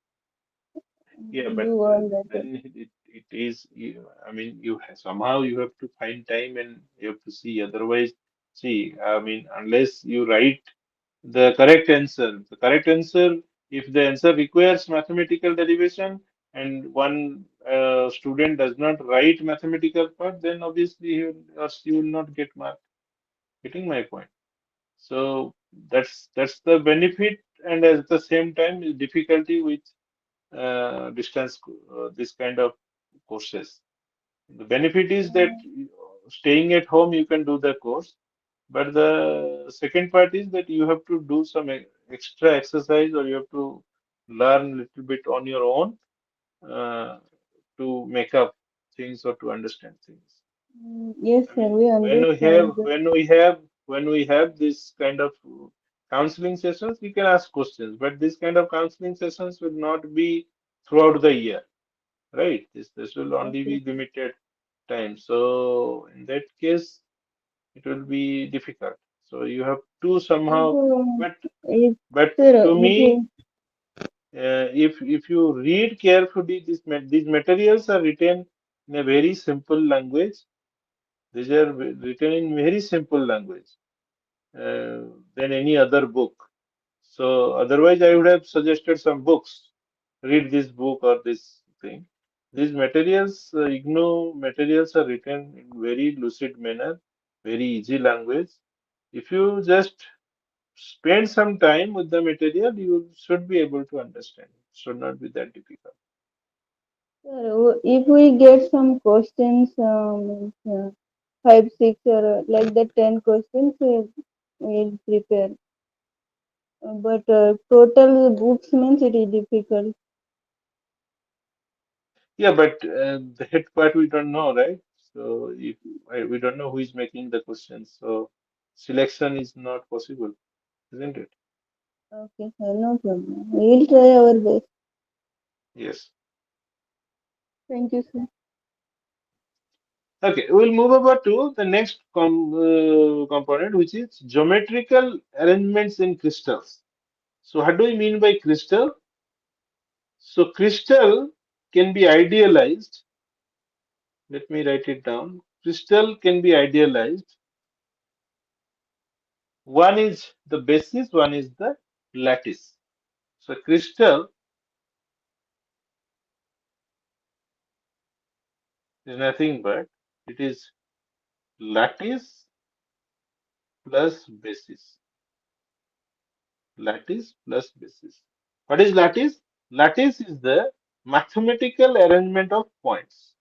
yeah, but do all that. then it is, I mean, somehow you have to find time and you have to see. Otherwise, see, I mean, unless you write the correct answer, if the answer requires mathematical derivation and one student does not write mathematical part, then obviously he will, or she will not get mark. Getting my point? So that's the benefit, and at the same time, difficulty with distance this kind of courses. The benefit is that staying at home you can do the course, but the second part is that you have to do some extra exercise, or you have to learn a little bit on your own uh, to make up things or to understand things. Yes, I sir, mean, we understand. when we have this kind of counseling sessions, we can ask questions, but this kind of counseling sessions will not be throughout the year, right? This will only Okay. be limited time. So in that case, it will be difficult. So you have to If, somehow, but if, but sir, to if me, if you read carefully, these materials are written in a very simple language. These are written in very simple language uh, than any other book. So otherwise, I would have suggested some books. Read this book or this thing. These materials, IGNO materials, are written in very lucid manner, very easy language. If you just spend some time with the material, you should be able to understand. It should not be that difficult. sir, if we get some questions, 5, 6, or like that 10 questions, we'll prepare. But total books means it is difficult. Yeah, but the head part we don't know, right? So if we don't know who is making the questions, so selection is not possible, isn't it? Okay, sir, no problem. We will try our best. Yes. Thank you, sir. Okay, we'll move over to the next component, which is geometrical arrangements in crystals. So, what do we mean by crystal? So, crystal can be idealized. Let me write it down. Crystal can be idealized. One is the basis, one is the lattice. So, crystal is nothing but it is lattice plus basis. Lattice plus basis. What is lattice? Lattice is the mathematical arrangement of points.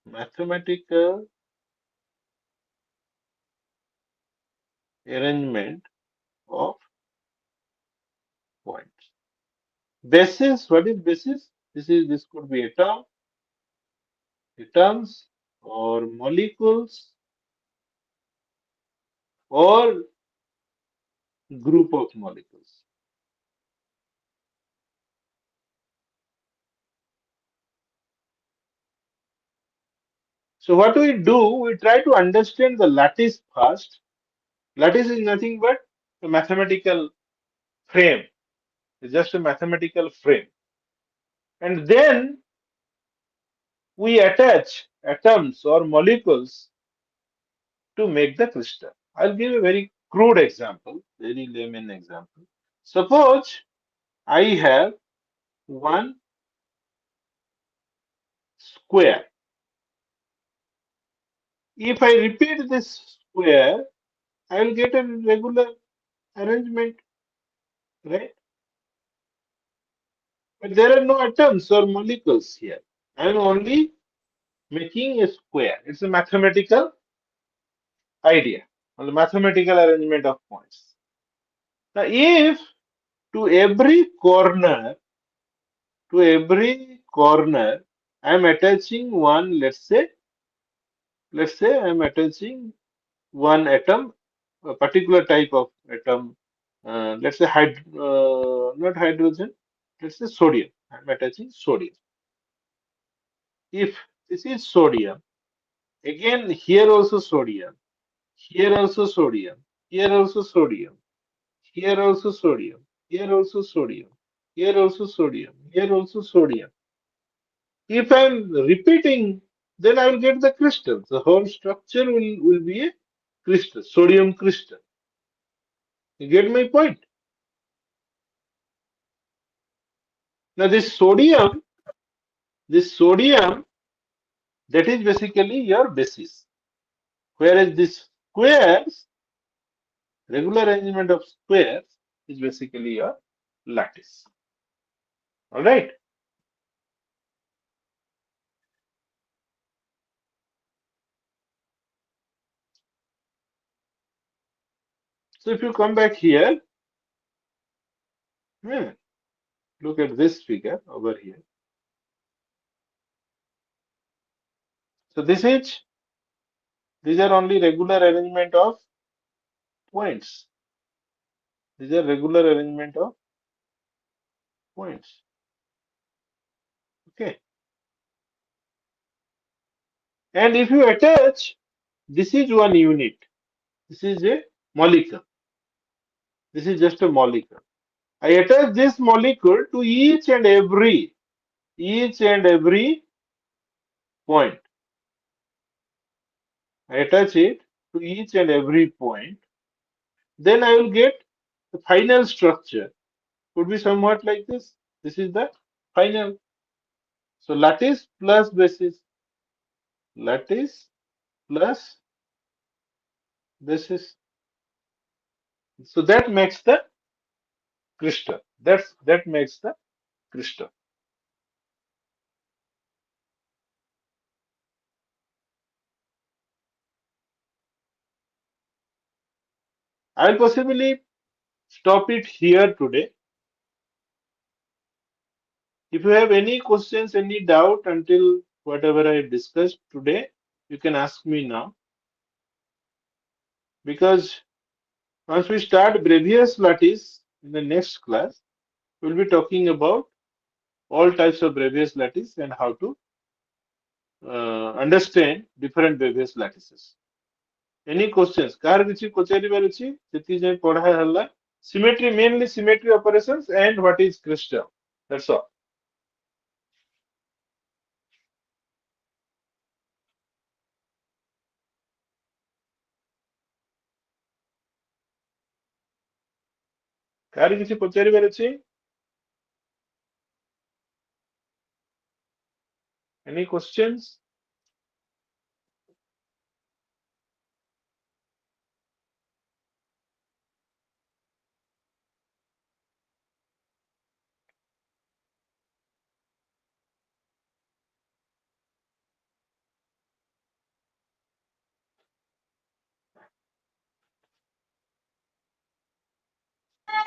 Mathematical arrangement of points. Basis, what is basis? This could be atoms or molecules or group of molecules. So what we do, we try to understand the lattice first. Lattice is nothing but a mathematical frame. It's just a mathematical frame. And then we attach atoms or molecules to make the crystal. I'll give a very crude example, very layman example. Suppose I have one square. If I repeat this square, I will get a regular arrangement, right? But there are no atoms or molecules here. I am only making a square. It's a mathematical idea, or the mathematical arrangement of points. Now, if to every corner, I am attaching one, let's say I am attaching one atom, a particular type of atom, let's say not hydrogen, let's say sodium. I am attaching sodium. If this is sodium, again here also sodium, here also sodium, here also sodium, here also sodium, here also sodium, here also sodium, here also sodium. If I am repeating, then I will get the crystal. The whole structure will be a crystal, sodium crystal. You get my point? Now this sodium, that is basically your basis. Whereas this squares, regular arrangement of squares is basically your lattice. All right. So if you come back here, look at this figure over here. So these are only regular arrangement of points. These are regular arrangement of points. Okay. And if you attach, this is one unit. This is a molecule. This is just a molecule. I attach this molecule to each and every point. I attach it to each and every point. Then I will get the final structure. Could be somewhat like this. This is the final. So lattice plus basis. Lattice plus basis. So that makes the crystal. That makes the crystal. I'll possibly stop it here today. If you have any questions, any doubt until whatever I discussed today, you can ask me now. Because once we start Brevius lattice in the next class, we'll be talking about all types of Brevius lattice and how to understand different Brevius lattices. Any questions? Car किसी पचारिबार अछि जति जे पढ़ा हला symmetry, mainly symmetry operations and what is crystal. That's all. Car किसी पचारिबार अछि? Any questions?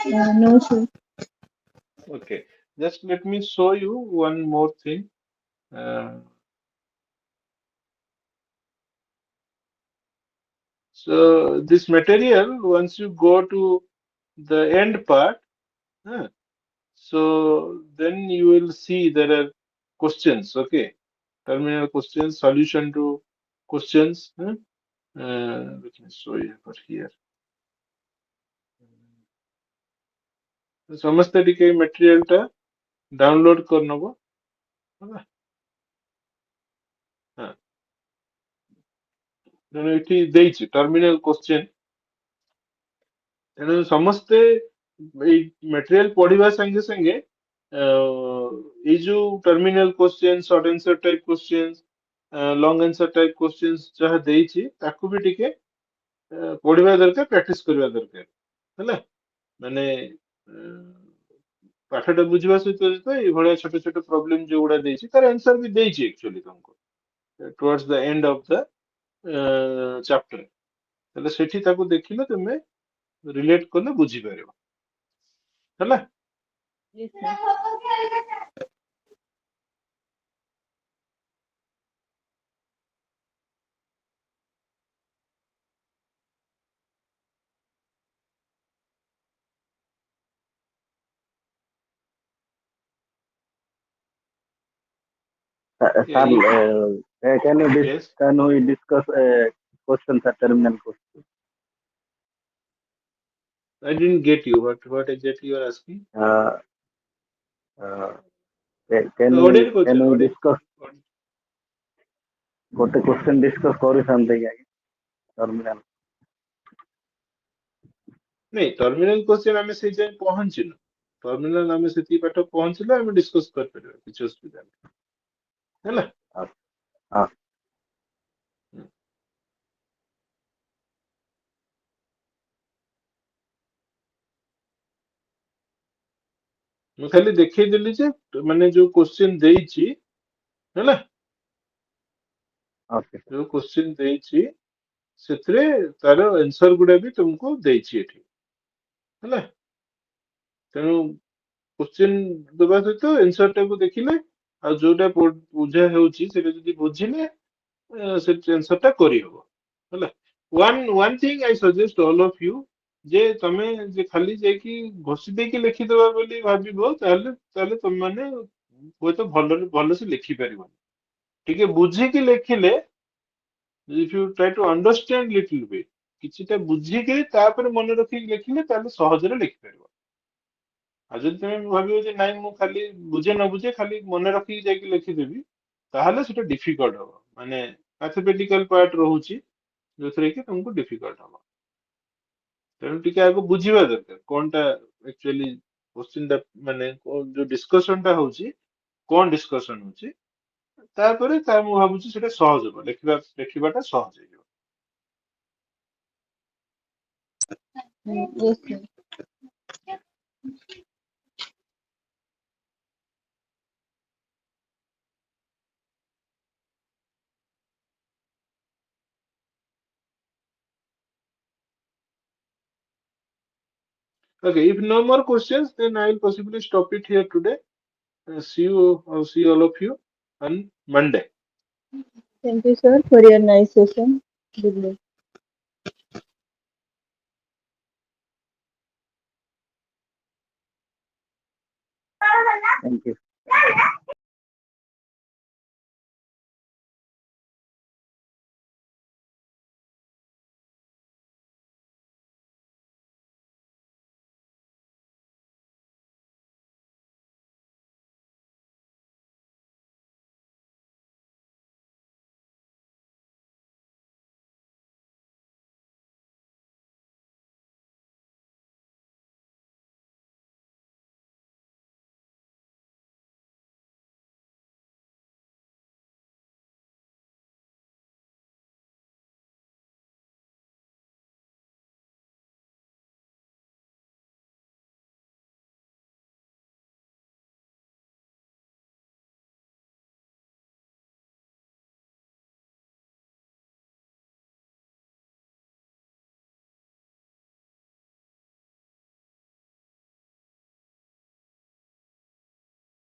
No, sir. Okay. Just let me show you one more thing. So this material, once you go to the end part, so then you will see there are questions, okay? Terminal questions, solution to questions. Let me show you over here. ସମସ୍ତେ ଟିକେ material ଟା download କରିନବ ହେଲା ହଁ ତେଣୁ ଏଠି ଦେଇଛି terminal question ତେଣୁ ସମସ୍ତେ ଏଇ material ପଢିବା ସାଙ୍ଗେ ସାଙ୍ଗେ ये जो terminal question short answer type questions long answer type questions जहाँ देइछि ताकू भी टिके पढ़िबा दरकार प्रैक्टिस करबा दरकार हैला माने पाठटा बुझिबा सहित सहित ए भलिया छोट छोट प्रॉब्लम जो गुडा देइछि तार आंसर भी देइछि एक्चुअली तुमको towards the end of the chapter तले सेठी ताकू देखिले तुमे रिलेट करले बुझी पारिबो हैला Yes, sir. Sir, if yes can we discuss questions at terminal question? I didn't get you what exactly you are asking Uh, uh, audio ko can we audio discuss ଗୋଟେ question discuss କରିଥାନ୍ତେ କି ଆଜ୍ଞା terminal? नहीं terminal question आमे से जाय पहुंचिनु terminal आमे सेती पाठ पहुंचले आमे डिस्कस कर परबे किछ असुविधा नहीं हैला हाँ ମୁଁ ଖାଲି ଦେଖେଇ ଦେଲି ଯେ ମାନେ ଯୋଉ क्वेश्चन ଦେଇଛି ହେଲା okay ଯୋଉ क्वेश्चन ଦେଇଛି ସେଥିରେ ତାର आंसर गुडा भी तुमको ଦେଇଛି एठी ହେଲା ତେଣୁ क्वेश्चन देबा सहित आंसर टाକୁ ଦେଖିଲେ ଆଉ ଯୋଉଟା ବୁଝା ହେଉଛି ସେଟା ଯଦି ବୁଝିଲେ ସେ आंसर ଟା କରିହବ ହେଲା one thing I suggest all of you ଯେ ତମେ ଯେ ଖାଲି ଯାଇକି ଘୋଷି ଦେଇକି ଲେଖିଦବା ବୋଲି ଭାବିବ ତାହେଲେ ତାହେଲେ ତମେ ମାନେ ହୁଏତ ଭଲସେ ଲେଖିପାରିବନି ଟିକେ ବୁଝିକି ଲେଖିଲେ if you try to understand little bit କିଛିଟା ବୁଝିକି ତାପରେ ମନେ ରଖିକି ଲେଖିଲେ ତାହେଲେ ସହଜରେ ଲେଖିପାରିବ ଆଉ ଯଦି ତମେ ଭାବିବ ଯେ ନାଇଁ ମୁଁ ଖାଲି ବୁଝେ ନ ବୁଝେ ଖାଲି ମନେ ରଖିକି ଯାଇକି ଲେଖିଦେବି ତାହେଲେ ସେଟା ଡିଫିକଲ୍ଟ ହବ ମାନେ ମ୍ୟାଥମେଟିକାଲ ପାର୍ଟ ରହୁଛି ଯୋଉଥିରେ କି ତମକୁ ଡିଫିକଲ୍ଟ ହବ ତେଣୁ ଟିକେ ଆଗ ବୁଝିବା ଦରକାର କଣଟା ଆକ୍ଚୁଆଲି क्वेश्चन ଟା ମାନେ ଯୋଉ ଡିସ୍କସନ ଟା ହଉଛି କଣ ଡିସ୍କସନ ହଉଛି ତାପରେ ମୁଁ ଭାବୁଛି ସେଟା ସହଜ ହବ ଲେଖିବାଟା ସହଜ ହେଇଯିବ Yes, sir. okay if no more questions then I will possibly stop it here today see all of you on Monday Thank you, sir, for your nice session. Good luck. thank you